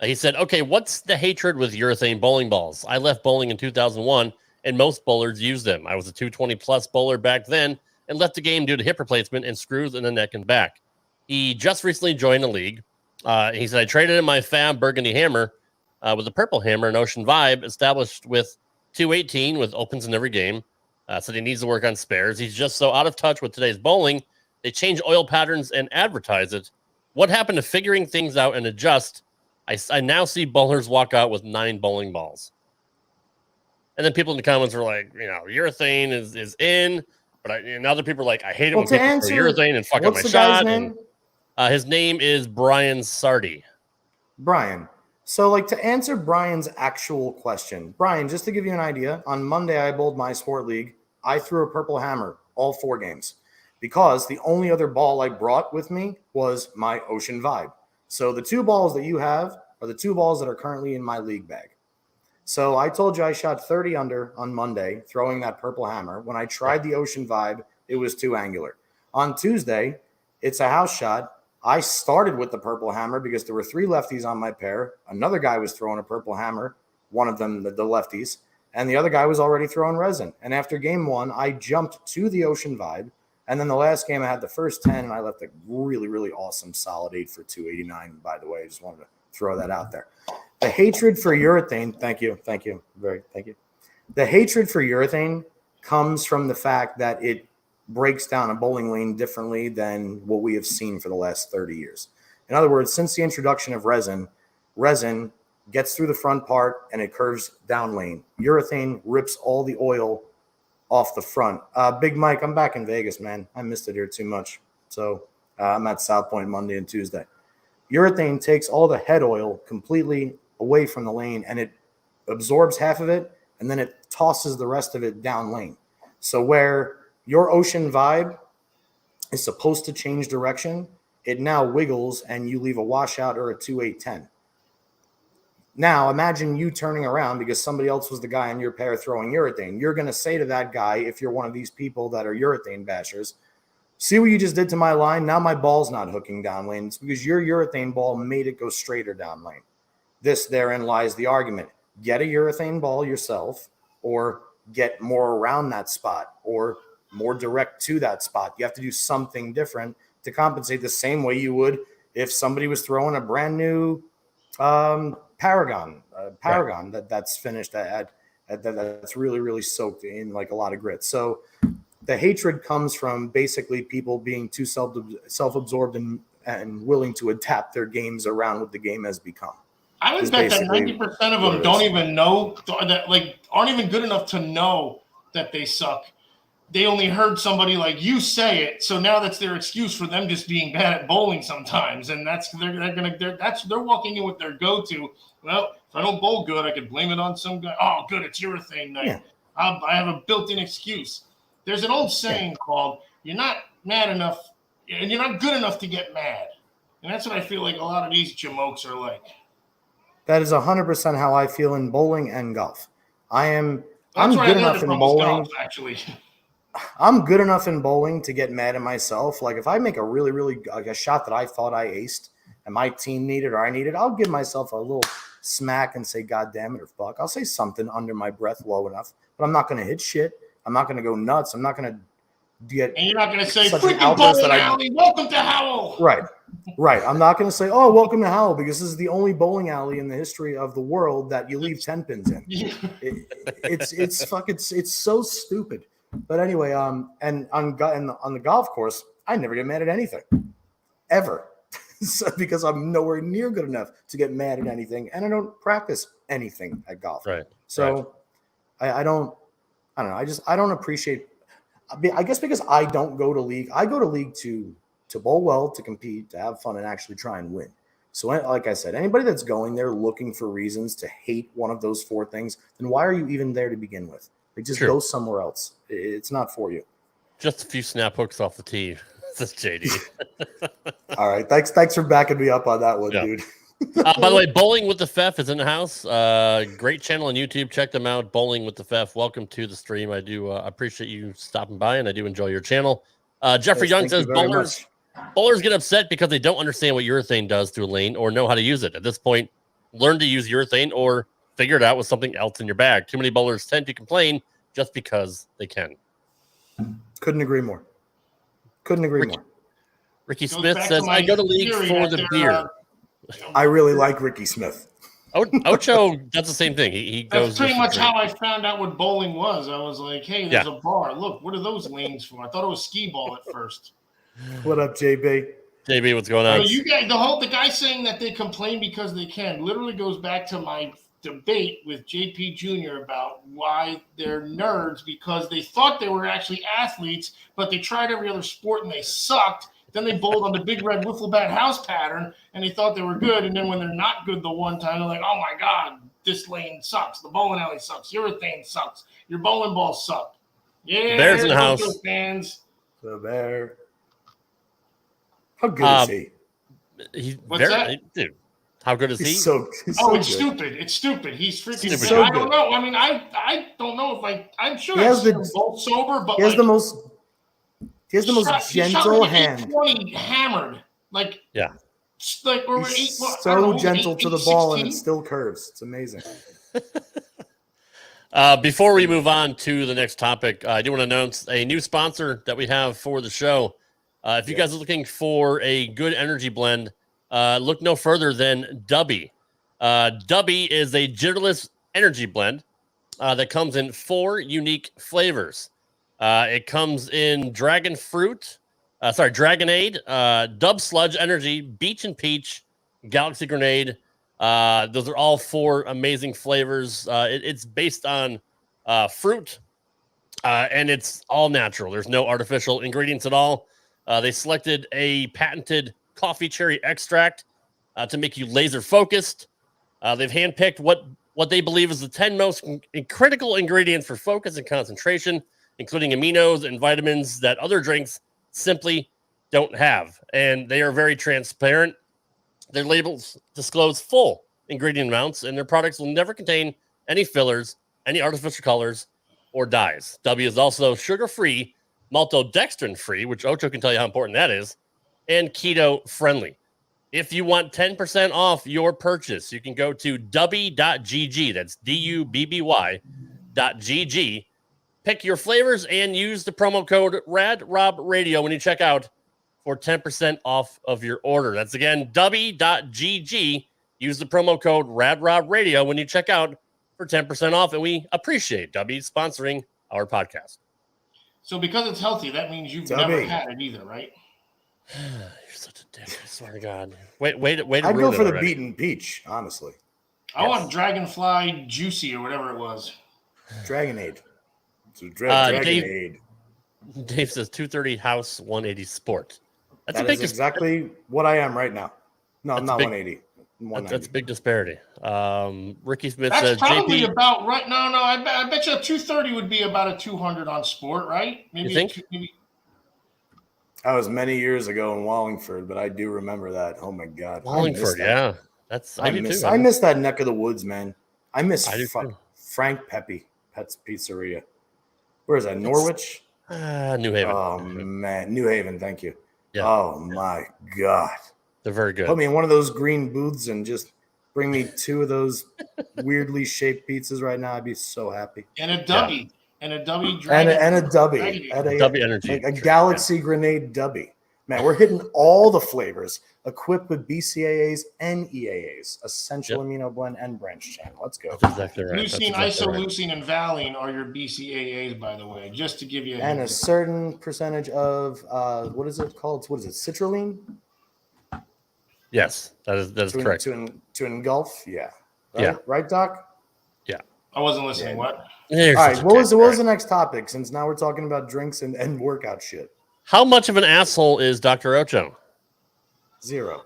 He said, okay, what's the hatred with urethane bowling balls? I left bowling in 2001, and most bowlers use them. I was a 220-plus bowler back then and left the game due to hip replacement and screws in the neck and back. He just recently joined the league. He said, I traded in my Fab Burgundy Hammer with a purple hammer and Ocean Vibe established with 218 with opens in every game. So he needs to work on spares. He's just so out of touch with today's bowling. They change oil patterns and advertise it. What happened to figuring things out and adjust? I now see bowlers walk out with 9 bowling balls. And then people in the comments are like, urethane is in. But and other people are like, I hate it when people throw urethane and fuck up my shot. His name is Brian Sardi. Brian. So, to answer Brian's actual question, Brian, just to give you an idea, on Monday I bowled my sport league. I threw a purple hammer all 4 games because the only other ball I brought with me was my Ocean Vibe. So the 2 balls that you have are the 2 balls that are currently in my league bag. So I told you I shot 30 under on Monday throwing that purple hammer. When I tried the Ocean Vibe, it was too angular. On Tuesday, it's a house shot. I started with the purple hammer because there were 3 lefties on my pair. Another guy was throwing a purple hammer, one of them, the lefties, and the other guy was already throwing resin. And after game 1, I jumped to the Ocean Vibe. And then the last game, I had the first 10, and I left a really, really awesome solid 8 for 289, by the way. I just wanted to throw that out there. The hatred for urethane, thank you. The hatred for urethane comes from the fact that it breaks down a bowling lane differently than what we have seen for the last 30 years. In other words, since the introduction of resin gets through the front part and it curves down lane. Urethane rips all the oil off the front. Big Mike, I'm back in Vegas, man. I missed it here too much. So I'm at South Point Monday and Tuesday. Urethane takes all the head oil completely away from the lane, and it absorbs half of it, and then it tosses the rest of it down lane. So where your Ocean Vibe is supposed to change direction, it now wiggles, and you leave a washout or a 2-8-10. Now, imagine you turning around because somebody else was the guy on your pair throwing urethane. You're going to say to that guy, if you're one of these people that are urethane bashers, see what you just did to my line? Now my ball's not hooking down lane. It's because your urethane ball made it go straighter down lane. Therein lies the argument. Get a urethane ball yourself or get more around that spot or more direct to that spot. You have to do something different to compensate the same way you would if somebody was throwing a brand new Paragon that's finished that's really, really soaked in like a lot of grit. So the hatred comes from basically people being too self-absorbed and willing to adapt their games around what the game has become. I would bet that 90% of them don't even know that, aren't even good enough to know that they suck. They only heard somebody like you say it, so now that's their excuse for them just being bad at bowling sometimes, and they're walking in with their go-to. Well, if I don't bowl good, I could blame it on some guy. Oh, good, it's urethane night. Yeah. I have a built-in excuse. There's an old saying called "You're not mad enough, and you're not good enough to get mad," and that's what I feel like a lot of these jamokes are like. That is 100% how I feel in bowling and golf. I'm good enough in bowling. Golf, actually. I'm good enough in bowling to get mad at myself. Like if I make a really, really a shot that I thought I aced and my team needed or I needed, I'll give myself a little smack and say, God damn it, or fuck. I'll say something under my breath low enough, but I'm not going to hit shit. I'm not going to go nuts. I'm not going to get. And you're not going to say, freaking bowling alley, welcome to Howell. Right. I'm not going to say, oh, welcome to Howell, because this is the only bowling alley in the history of the world that you leave 10 pins in. It's so stupid. But anyway, and on the golf course, I never get mad at anything, ever. because I'm nowhere near good enough to get mad at anything, and I don't practice anything at golf. Right. So I don't know. I don't appreciate. I guess because I don't go to league. I go to league to bowl well, to compete, to have fun, and actually try and win. So, like I said, anybody that's going there looking for reasons to hate one of those 4 things, then why are you even there to begin with? Like, just go somewhere else. It's not for you. Just a few snap hooks off the tee. This is JD. All right. Thanks for backing me up on that one, dude. By the way, Bowling with the Fef is in the house. Great channel on YouTube. Check them out. Bowling with the Fef. Welcome to the stream. I do appreciate you stopping by, and I do enjoy your channel. Jeffrey Young says bowlers get upset because they don't understand what urethane does to a lane or know how to use it. At this point, learn to use urethane or figure it out with something else in your bag. Too many bowlers tend to complain just because they can. Couldn't agree more. Ricky Smith says, I go to league for the beer. I really like Ricky Smith. Ocho does the same thing. He goes. That's pretty much how I found out what bowling was. I was like, hey, there's a bar. Look, what are those lanes for? I thought it was skee ball at first. What up, JB? JB, what's going on? You guys, the guy saying that they complain because they can literally goes back to my debate with JP Jr. about why they're nerds, because they thought they were actually athletes, but they tried every other sport and they sucked. Then they bowled on the big red wiffle bat house pattern and they thought they were good. And then when they're not good the one time, they're like, oh my God, this lane sucks. The bowling alley sucks. Urethane sucks. Your bowling balls suck. Yeah, Bears in the house. Fans. The Bear. How good is he? Dude, how good is he? He's so it's good. stupid. It's stupid. He's freaking stupid. So I don't know. I mean, I don't know if I'm sure he has both sober, but he has the most gentle hand. 20 hammered. Like, yeah. Like we're so gentle to the ball 16? And it still curves. It's amazing. Before we move on to the next topic, I do want to announce a new sponsor that we have for the show. If you guys are looking for a good energy blend, look no further than Dubby. Dubby is a jitterless energy blend that comes in 4 unique flavors. It comes in Dragonade, Dub Sludge Energy, Beach and Peach, Galaxy Grenade. Those are all 4 amazing flavors. It's based on fruit, and it's all natural. There's no artificial ingredients at all. They selected a patented coffee cherry extract to make you laser focused. They've handpicked what they believe is the 10 most critical ingredients for focus and concentration, including aminos and vitamins that other drinks simply don't have. And they are very transparent. Their labels disclose full ingredient amounts, and their products will never contain any fillers, any artificial colors, or dyes. W is also sugar-free, maltodextrin-free, which Ocho can tell you how important that is, and keto-friendly. If you want 10% off your purchase, you can go to dubby.gg. That's DUBBY.gg. Pick your flavors and use the promo code RADROBRadio when you check out for 10% off of your order. That's again, dubby.gg. Use the promo code RADROBRadio when you check out for 10% off. And we appreciate Dubby sponsoring our podcast. So because it's healthy, that means you've never had it either, right? You're such a dick. I swear to God. Wait. I'd go for the beaten peach, honestly. I want Dragonfly Juicy or whatever it was. Dragonade. Dragonade. Dave says 230 House 180 Sport. That is exactly what I am right now. No, I'm not 180. That's a big disparity. Ricky Smith says that's probably JP, about right. No, I bet you a 230 would be about a 200 on Sport, right? Maybe. You think? Maybe. That was many years ago in Wallingford, but I do remember that. Oh my God, Wallingford, yeah, I miss that neck of the woods, man. I miss Frank Pepe's Pizzeria. Where is that? Norwich? New Haven. Oh man, New Haven. Thank you. Yeah. Oh my God. They're very good. Put me in one of those green booths and just bring me 2 of those weirdly shaped pizzas right now. I'd be so happy. And a Dubby. Yeah. And a Dubby dragon. And a Dubby. Dubby energy. Like a Galaxy Grenade Dubby. Man, we're hitting all the flavors equipped with BCAAs and EAAs, essential amino blend and branch chain. Let's go. That's exactly right. Leucine, isoleucine, and valine are your BCAAs, by the way, just to give you a certain percentage of, what is it called? What is it? Citrulline? Yes, that is correct. To engulf, yeah. Right? Yeah. Right, Doc? I wasn't listening. Yeah. What? All right. What was the next topic? Since now we're talking about drinks and workout shit. How much of an asshole is Dr. Ocho? 0.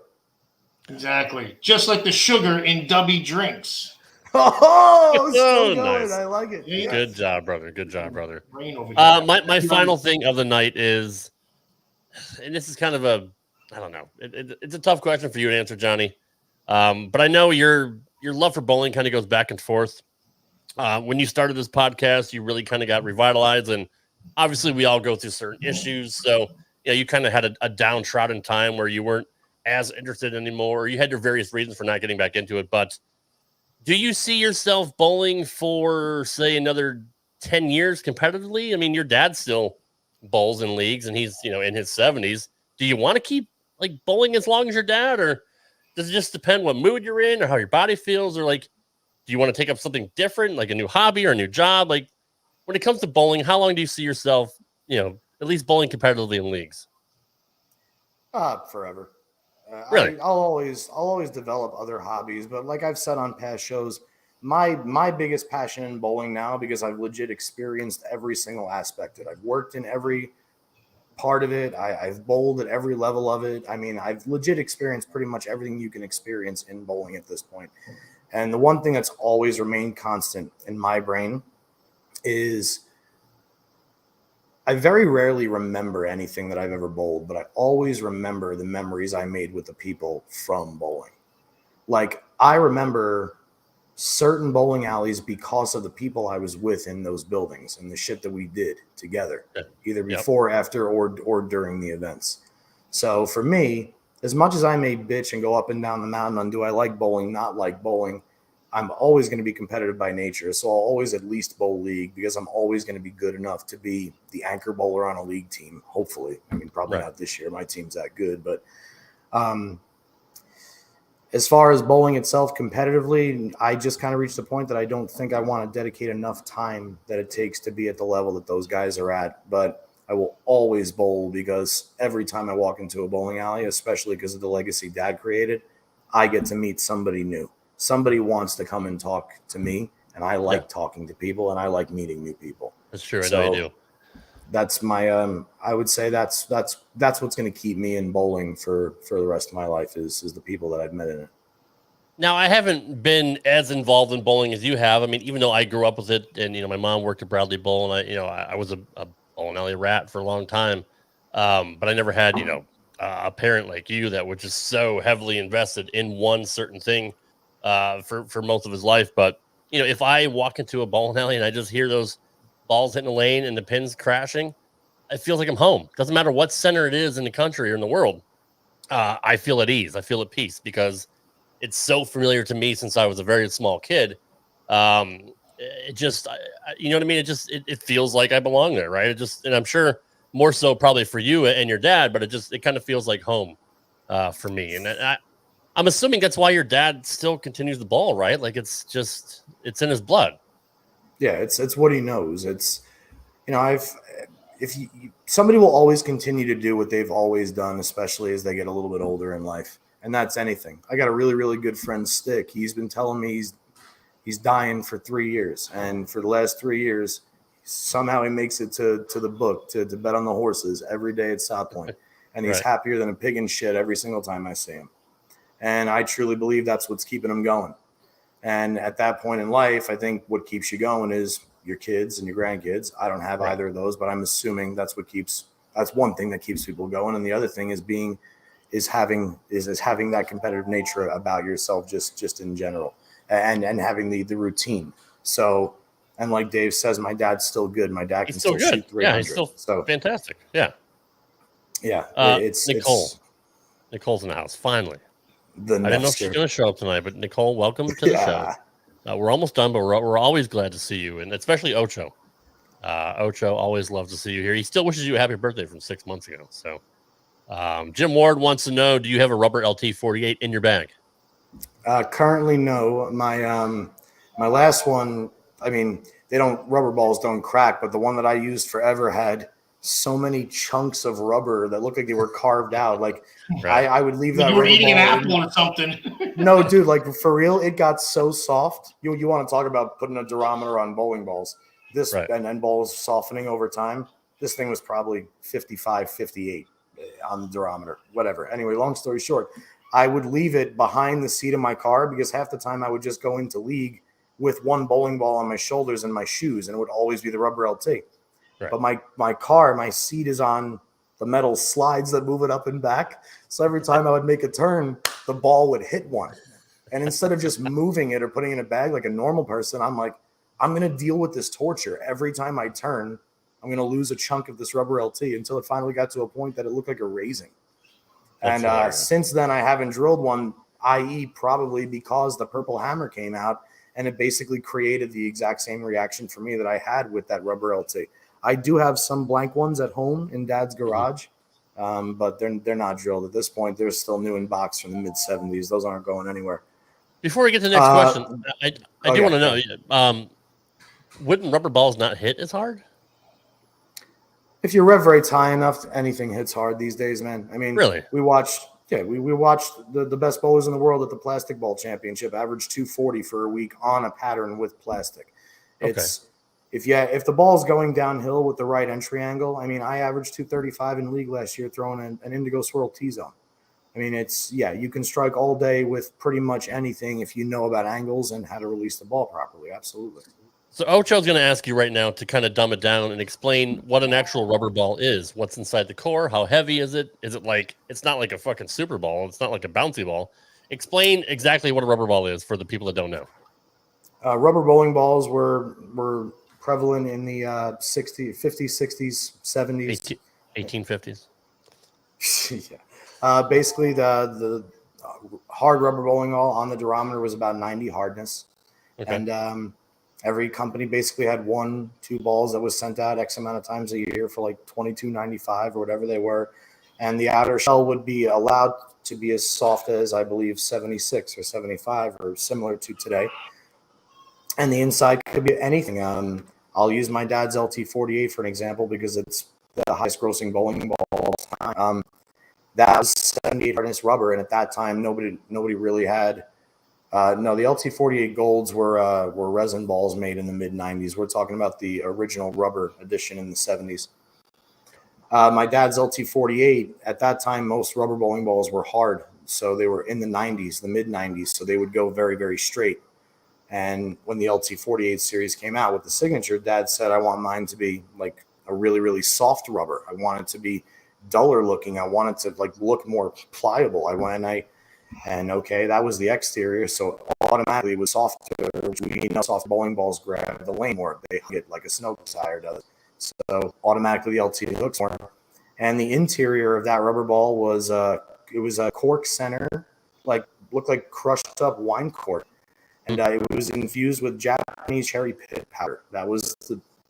Exactly. Just like the sugar in Dubby drinks. Oh, still going. Nice. I like it. Yeah. Good job, brother. Good job, brother. Brain over here. My final thing of the night is, and this is kind of I don't know. It's a tough question for you to answer, Johnny. But I know your love for bowling kind of goes back and forth. When you started this podcast, you really kind of got revitalized, and obviously we all go through certain issues. So yeah, you kind of had a downtrodden time where you weren't as interested anymore, or you had your various reasons for not getting back into it. But do you see yourself bowling for, say, another 10 years competitively? I mean, your dad still bowls in leagues, and he's in his 70s. Do you want to keep like bowling as long as your dad, or does it just depend what mood you're in, or how your body feels, or like, do you want to take up something different, like a new hobby or a new job? Like, when it comes to bowling, how long do you see yourself, at least bowling competitively in leagues? Forever. Really? I'll always develop other hobbies, but like I've said on past shows, my biggest passion in bowling now, because I've legit experienced every single aspect of it. I've worked in every part of it. I've bowled at every level of it. I mean, I've legit experienced pretty much everything you can experience in bowling at this point. And the one thing that's always remained constant in my brain is I very rarely remember anything that I've ever bowled, but I always remember the memories I made with the people from bowling. Like, I remember certain bowling alleys because of the people I was with in those buildings and the shit that we did together, either before, after, or during the events. So for me, as much as I may bitch and go up and down the mountain on do I like bowling, not like bowling, I'm always going to be competitive by nature. So I'll always at least bowl league, because I'm always going to be good enough to be the anchor bowler on a league team, hopefully. I mean, probably not this year. My team's that good. But as far as bowling itself competitively, I just kind of reached the point that I don't think I want to dedicate enough time that it takes to be at the level that those guys are at. But I will always bowl, because every time I walk into a bowling alley, especially because of the legacy Dad created, I get to meet somebody new. Somebody wants to come and talk to me, and I like talking to people, and I like meeting new people. That's true. I know you do. That's my I would say that's what's going to keep me in bowling for the rest of my life is the people that I've met in it. Now, I haven't been as involved in bowling as you have. I mean, even though I grew up with it, and my mom worked at Bradley Bowl, and I was a bowling alley rat for a long time, but I never had a parent like you that was just so heavily invested in one certain thing for most of his life. But if I walk into a bowling alley and I just hear those balls hitting the lane and the pins crashing, it feels like I'm home. Doesn't matter what center it is in the country or in the world. I feel at ease. I feel at peace, because it's so familiar to me since I was a very small kid. It just, you know what I mean? It feels like I belong there, right? And I'm sure more so probably for you and your dad, but it kind of feels like home for me. And I'm assuming that's why your dad still continues the ball, right? Like it's in his blood. Yeah, it's what he knows. It's somebody will always continue to do what they've always done, especially as they get a little bit older in life. And that's anything. I got a really, really good friend, Stick. He's been telling me he's dying for 3 years. And for the last 3 years, somehow he makes it to the book, to bet on the horses every day at South Point. And he's happier than a pig in shit every single time I see him. And I truly believe that's what's keeping him going. And at that point in life, I think what keeps you going is your kids and your grandkids. I don't have either of those, but I'm assuming that's one thing that keeps people going. And the other thing is having that competitive nature about yourself, just in general, and having the routine. So, and like Dave says, my dad's still good. My dad can still shoot 300. Yeah, he's still fantastic. Yeah. Nicole's in the house finally. I didn't know she's going to show up tonight, but Nicole, welcome to the show. We're almost done, but we're always glad to see you, and especially Ocho. Ocho always loves to see you here. He still wishes you a happy birthday from 6 months ago. So, Jim Ward wants to know: do you have a rubber LT 48 in your bag? Currently, no. My last one. I mean, rubber balls don't crack, but the one that I used forever had so many chunks of rubber that looked like they were carved out. Like Right. I would leave Like that you were rubber eating an ball apple or something. No, dude, like for real, it got so soft. You want to talk about putting a durometer on bowling balls. This Right. and balls softening over time. This thing was probably 55, 58 on the durometer, whatever. Anyway, long story short, I would leave it behind the seat of my car because half the time I would just go into league with one bowling ball on my shoulders and my shoes, and it would always be the rubber LT. Right. But my seat is on the metal slides that move it up and back. So every time I would make a turn, the ball would hit one. And instead of just moving it or putting it in a bag like a normal person, I'm like, I'm going to deal with this torture. Every time I turn, I'm going to lose a chunk of this rubber LT until it finally got to a point that it looked like a raisin. And since then, I haven't drilled one, i.e. probably because the Purple Hammer came out and it basically created the exact same reaction for me that I had with that rubber LT. I do have some blank ones at home in Dad's garage, but they're not drilled at this point. They're still new in box from the mid-'70s. Those aren't going anywhere. Before we get to the next question, I do want to know, wouldn't rubber balls not hit as hard? If your rev rate's high enough, anything hits hard these days, man. I mean, really, we watched the best bowlers in the world at the Plastic Ball Championship average 240 for a week on a pattern with plastic. It's if the ball's going downhill with the right entry angle. I mean, I averaged 235 in league last year throwing an Indigo Swirl T-zone. I mean, you can strike all day with pretty much anything if you know about angles and how to release the ball properly. Absolutely. So Ocho's going to ask you right now to kind of dumb it down and explain what an actual rubber ball is. What's inside the core? How heavy is it? Is it like, it's not like a fucking super ball. It's not like a bouncy ball. Explain exactly what a rubber ball is for the people that don't know. Rubber bowling balls were prevalent in the 50s, 60s, 70s. 1850s. Yeah. Basically, the hard rubber bowling ball on the durometer was about 90 hardness. Okay. And every company basically had 1-2 balls that was sent out X amount of times a year for like $22.95 or whatever they were. And the outer shell would be allowed to be as soft as, I believe, 76 or 75 or similar to today. And the inside could be anything. I'll use my dad's LT48 for an example because it's the highest grossing bowling ball of all time. That was 78 hardness rubber, and at that time, nobody really had. The LT48 Golds were resin balls made in the mid-'90s. We're talking about the original rubber edition in the 70s. My dad's LT48, at that time, most rubber bowling balls were hard, so they were in the 90s, the mid-'90s, so they would go very, very straight. And when the LT48 series came out with the signature, Dad said, I want mine to be like a really, really soft rubber. I want it to be duller looking. I want it to like look more pliable. Okay, that was the exterior. So automatically it was softer, which we know soft bowling balls grab the lane more. They hit like a snow tire does. So automatically the LT looks more. And the interior of that rubber ball was it was a cork center, like looked like crushed up wine cork. And it was infused with Japanese cherry pit powder. That was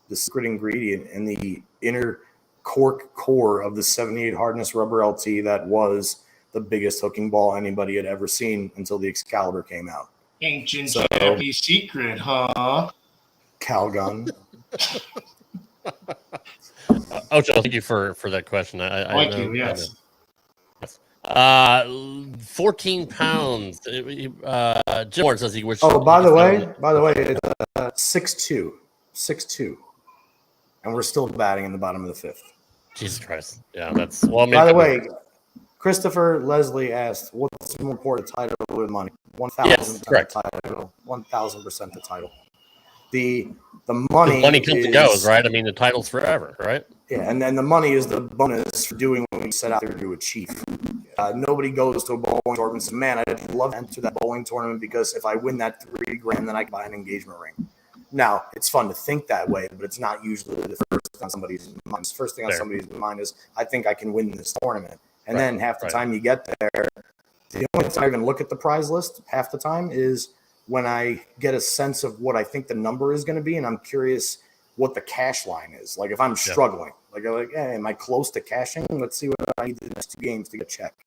the secret ingredient in the inner cork core of the 78 hardness rubber LT that was the biggest hooking ball anybody had ever seen until the Excalibur came out. Ancient Japanese secret, huh? Calgon. Ocho, thank you for that question. Thank you, yes. 14 pounds. Jim Warren says he wishes. Oh, by the way, it's 6'2", and we're still batting in the bottom of the fifth. Jesus Christ! Yeah, that's well. I mean, by the way, Christopher Leslie asked, "What's more important, the title or the money?" 1,000% the title. 1,000% the title. The money comes and goes, right? I mean, the title's forever, right? Yeah, and then the money is the bonus for doing what we set out there to achieve. Nobody goes to a bowling tournament and says, man, I'd love to enter that bowling tournament because if I win that $3,000, then I can buy an engagement ring. Now, it's fun to think that way, but it's not usually the first thing on somebody's mind. The first thing on somebody's mind is, I think I can win this tournament. And then half the time you get there, the only time I even look at the prize list half the time is when I get a sense of what I think the number is going to be, and I'm curious what the cash line is. Like if I'm struggling, hey, am I close to cashing? Let's see what I need the next 2 games to get checked.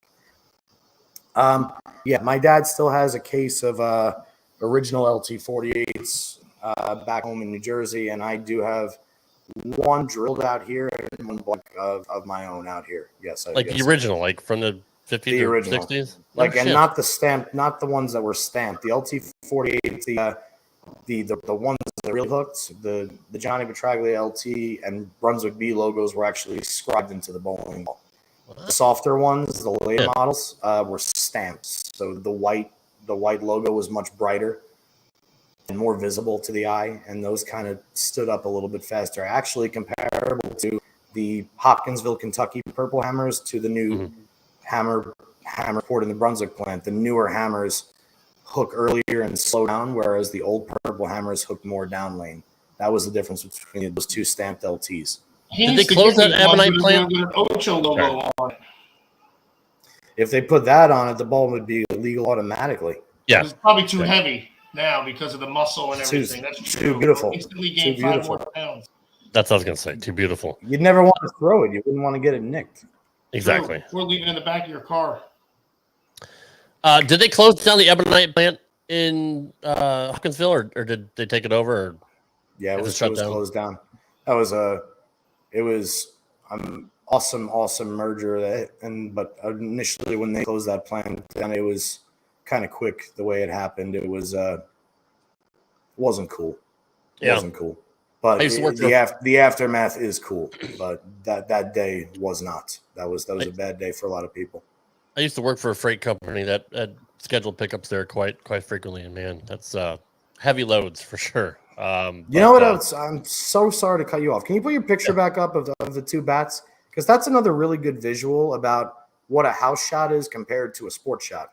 My dad still has a case of original LT48s back home in New Jersey, and I do have one drilled out here and one block of my own out here. Yes, like the original, like from the 50s the or original 60s. Like, and not the stamp, not the ones that were stamped. The LT48, the ones that really hooked, the Johnny Petraglia LT and Brunswick B logos were actually scribed into the bowling ball. The softer ones, the later models, were stamps. So the white logo was much brighter and more visible to the eye, and those kind of stood up a little bit faster. Actually, comparable to the Hopkinsville, Kentucky purple hammers to the new hammer port in the Brunswick plant. The newer hammers hook earlier and slow down, whereas the old purple hammers hook more down lane. That was the difference between those two stamped LTs. Did they close that Ebonite plant? With an Ocho logo on it. If they put that on it, the ball would be illegal automatically. Yeah, it's probably too heavy now because of the muscle and everything. That's true. Too beautiful. Instantly gain 5 more pounds. that's what I was gonna say. Too beautiful. You'd never want to throw it. You wouldn't want to get it nicked. Exactly. We're leaving in the back of your car. Did they close down the Ebonite plant in Hopkinsville, or did they take it over? Or yeah, it was closed down. That was awesome merger. But initially when they closed that plant down, it was kind of quick the way it happened. It was wasn't cool. It wasn't cool. But the aftermath is cool. But that day was not. That was a bad day for a lot of people. I used to work for a freight company that had scheduled pickups there quite frequently, and man, that's heavy loads for sure. You know what else? I'm so sorry to cut you off. Can you put your picture back up of the two bats? Because that's another really good visual about what a house shot is compared to a sports shot.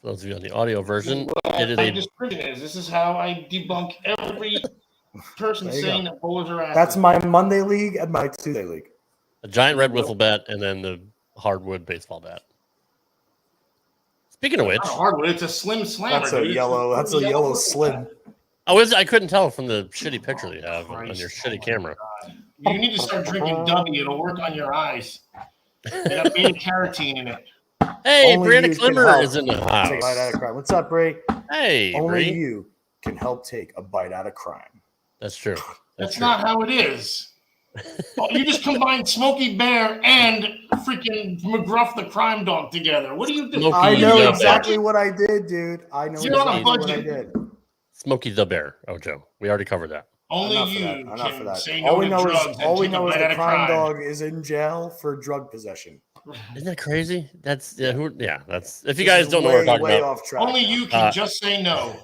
For those of you on the audio version, this is how I debunk every person saying that bowlers are athletes. That's my Monday league and my Tuesday league. A giant red wiffle bat and then the hardwood baseball bat. Speaking of which, hardwood, it's a slim slammer. That's a yellow slim. I couldn't tell from the shitty picture that you have on your shitty camera. You need to start drinking W. It'll work on your eyes. It got beta carotene in it. Hey, Brianna Klimmer is in the house. Take a bite out of crime. What's up, Bray? Hey, only Bree. you can help take a bite out of crime. That's true. That's not how it is. You just combined Smokey Bear and freaking McGruff the crime dog together. What do you do? I know exactly what I did, dude. I know exactly what I did. Smokey the Bear, Ojo. We already covered that. Only Enough for that. Say no to drugs. All we know is the crime dog is in jail for drug possession. Isn't that crazy? That's that's if you guys don't know what we're talking about. Only you can just say no.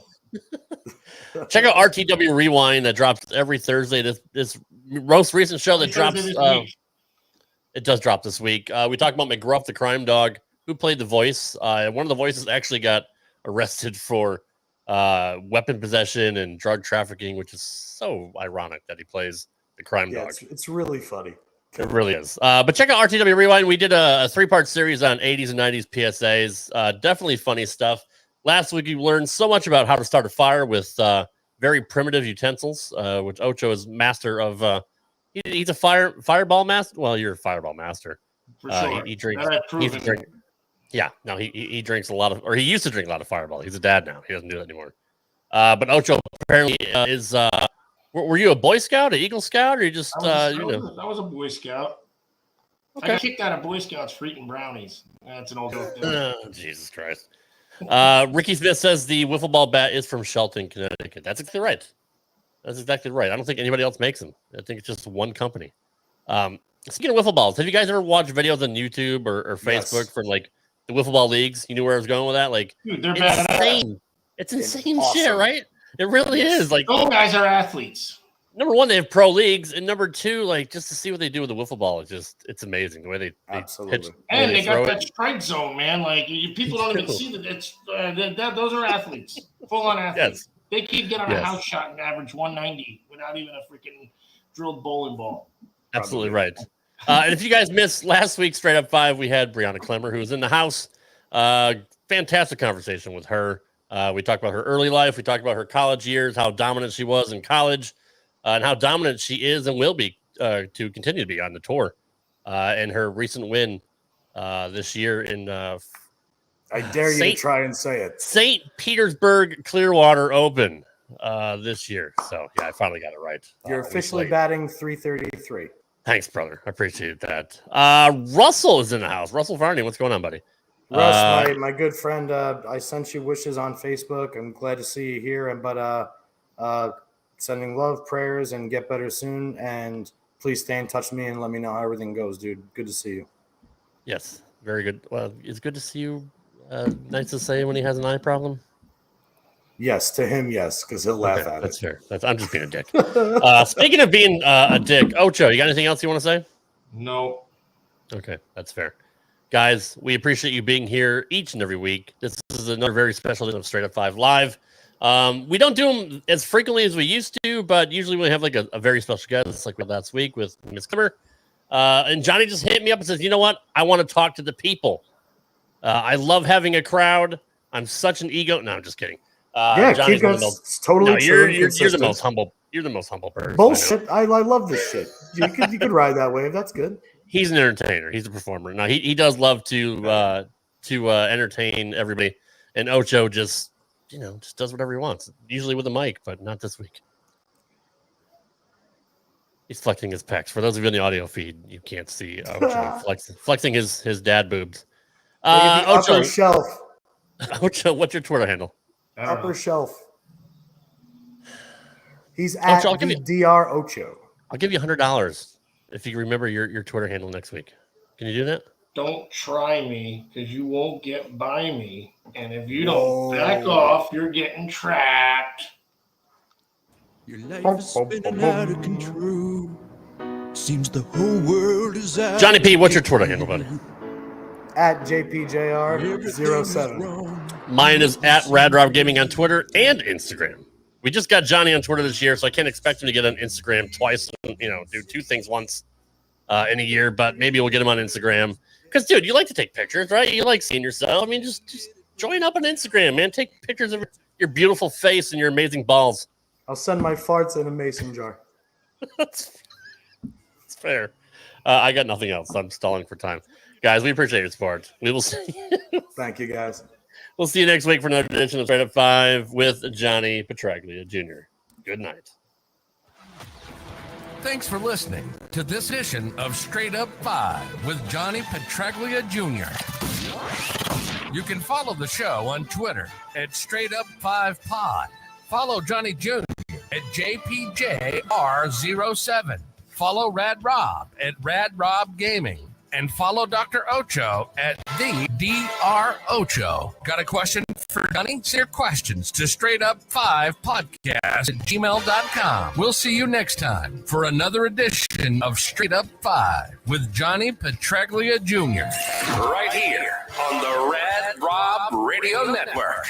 Check out RTW Rewind that drops every Thursday. This most recent show that drops it does drop this week. We talked about McGruff the crime dog, who played the voice. One of the voices actually got arrested for weapon possession and drug trafficking, which is so ironic that he plays the crime dog. It's really funny. It really is. But check out RTW Rewind. We did a 3-part series on 80s and 90s PSAs. Definitely funny stuff. Last week, you learned so much about how to start a fire with very primitive utensils, which Ocho is master of. He's a fireball master. Well, you're a fireball master. For sure. He drinks. Yeah, no, he drinks a lot of, or he used to drink a lot of Fireball. He's a dad now. He doesn't do that anymore. But Ocho apparently is. Were you a Boy Scout, an Eagle Scout, or you just I was a Boy Scout. Okay. I kicked out of Boy Scouts for eating brownies. That's an old joke. Jesus Christ. Ricky Smith says the wiffle ball bat is from Shelton, Connecticut. That's exactly right. That's exactly right. I don't think anybody else makes them. I think it's just one company. Speaking of wiffle balls, have you guys ever watched videos on YouTube or Facebook for like the wiffle ball leagues? You knew where I was going with that? Like, dude, they're insane. It's insane shit, right? It really is. Like, those guys are athletes. Number one, they have pro leagues, and number two, like just to see what they do with the wiffle ball is it's amazing the way they absolutely pitch, and they got that strike zone, man. Like people don't even see that. It's those are athletes, full on athletes. Yes. They could get on a house shot and average 190 without even a freaking drilled bowling ball. Absolutely right. And if you guys missed last week's Straight Up 5, we had Brianna Klimmer, who was in the house. Fantastic conversation with her. We talked about her early life. We talked about her college years, how dominant she was in college, and how dominant she is and will be to continue to be on the tour. And her recent win this year in I dare you to try and say it. St. Petersburg Clearwater Open. this year. So yeah, I finally got it right. You're officially batting 333. Thanks, brother. I appreciate that. Russell is in the house. Russell Varney, what's going on, buddy? Russ, my good friend, I sent you wishes on Facebook. I'm glad to see you here, but sending love, prayers, and get better soon. And please stay in touch with me and let me know how everything goes, dude. Good to see you. Yes, very good. Well, it's good to see you. Nice to say when he has an eye problem. Yes, to him, yes, because he'll laugh at that's it. Fair. I'm just being a dick. Speaking of being a dick, Ocho, you got anything else you want to say? No. Okay, that's fair. Guys, we appreciate you being here each and every week. This is another very special edition of Straight Up 5 Live. We don't do them as frequently as we used to, but usually we have like a very special guest, like we had last week with Miss Kimmer. And Johnny just hit me up and says, you know what? I want to talk to the people. I love having a crowd. I'm such an ego. No, I'm just kidding. Keep that's totally true. You're the most humble. You're the most humble person. Bullshit. I love this shit. You could ride that wave. That's good. He's an entertainer. He's a performer. Now he does love to entertain everybody. And Ocho just does whatever he wants. Usually with a mic, but not this week. He's flexing his pecs. For those of you in the audio feed, you can't see Ocho flexing his dad boobs. Ocho, upper shelf. Ocho, what's your Twitter handle? Upper shelf. He's at Ocho, DR Ocho. I'll give you $100 if you remember your Twitter handle next week. Can you do that? Don't try me because you won't get by me. And if you don't back off, you're getting trapped. Your life is spinning out of control. Seems the whole world is out. Johnny P, what's your Twitter handle, buddy? At JPJR07. Mine is at RadRob Gaming on Twitter and Instagram. We just got Johnny on Twitter this year, so I can't expect him to get on Instagram twice and, do two things once in a year, but maybe we'll get him on Instagram. Because, dude, you like to take pictures, right? You like seeing yourself. I mean, just join up on Instagram, man. Take pictures of your beautiful face and your amazing balls. I'll send my farts in a mason jar. That's fair. I got nothing else. I'm stalling for time. Guys, we appreciate your support. We will see you. Thank you, guys. We'll see you next week for another edition of Straight Up 5 with Johnny Petraglia Jr. Good night. Thanks for listening to this edition of Straight Up 5 with Johnny Petraglia Jr. You can follow the show on Twitter at Straight Up 5 Pod. Follow Johnny Jr. at JPJR07. Follow Rad Rob at Rad Rob Gaming. And follow Dr. Ocho at the Dr. Ocho. Got a question for Johnny? Send your questions to straightup5podcast@gmail.com. We'll see you next time for another edition of Straight Up 5 with Johnny Petraglia Jr. Right here on the Rad Rob Radio Network.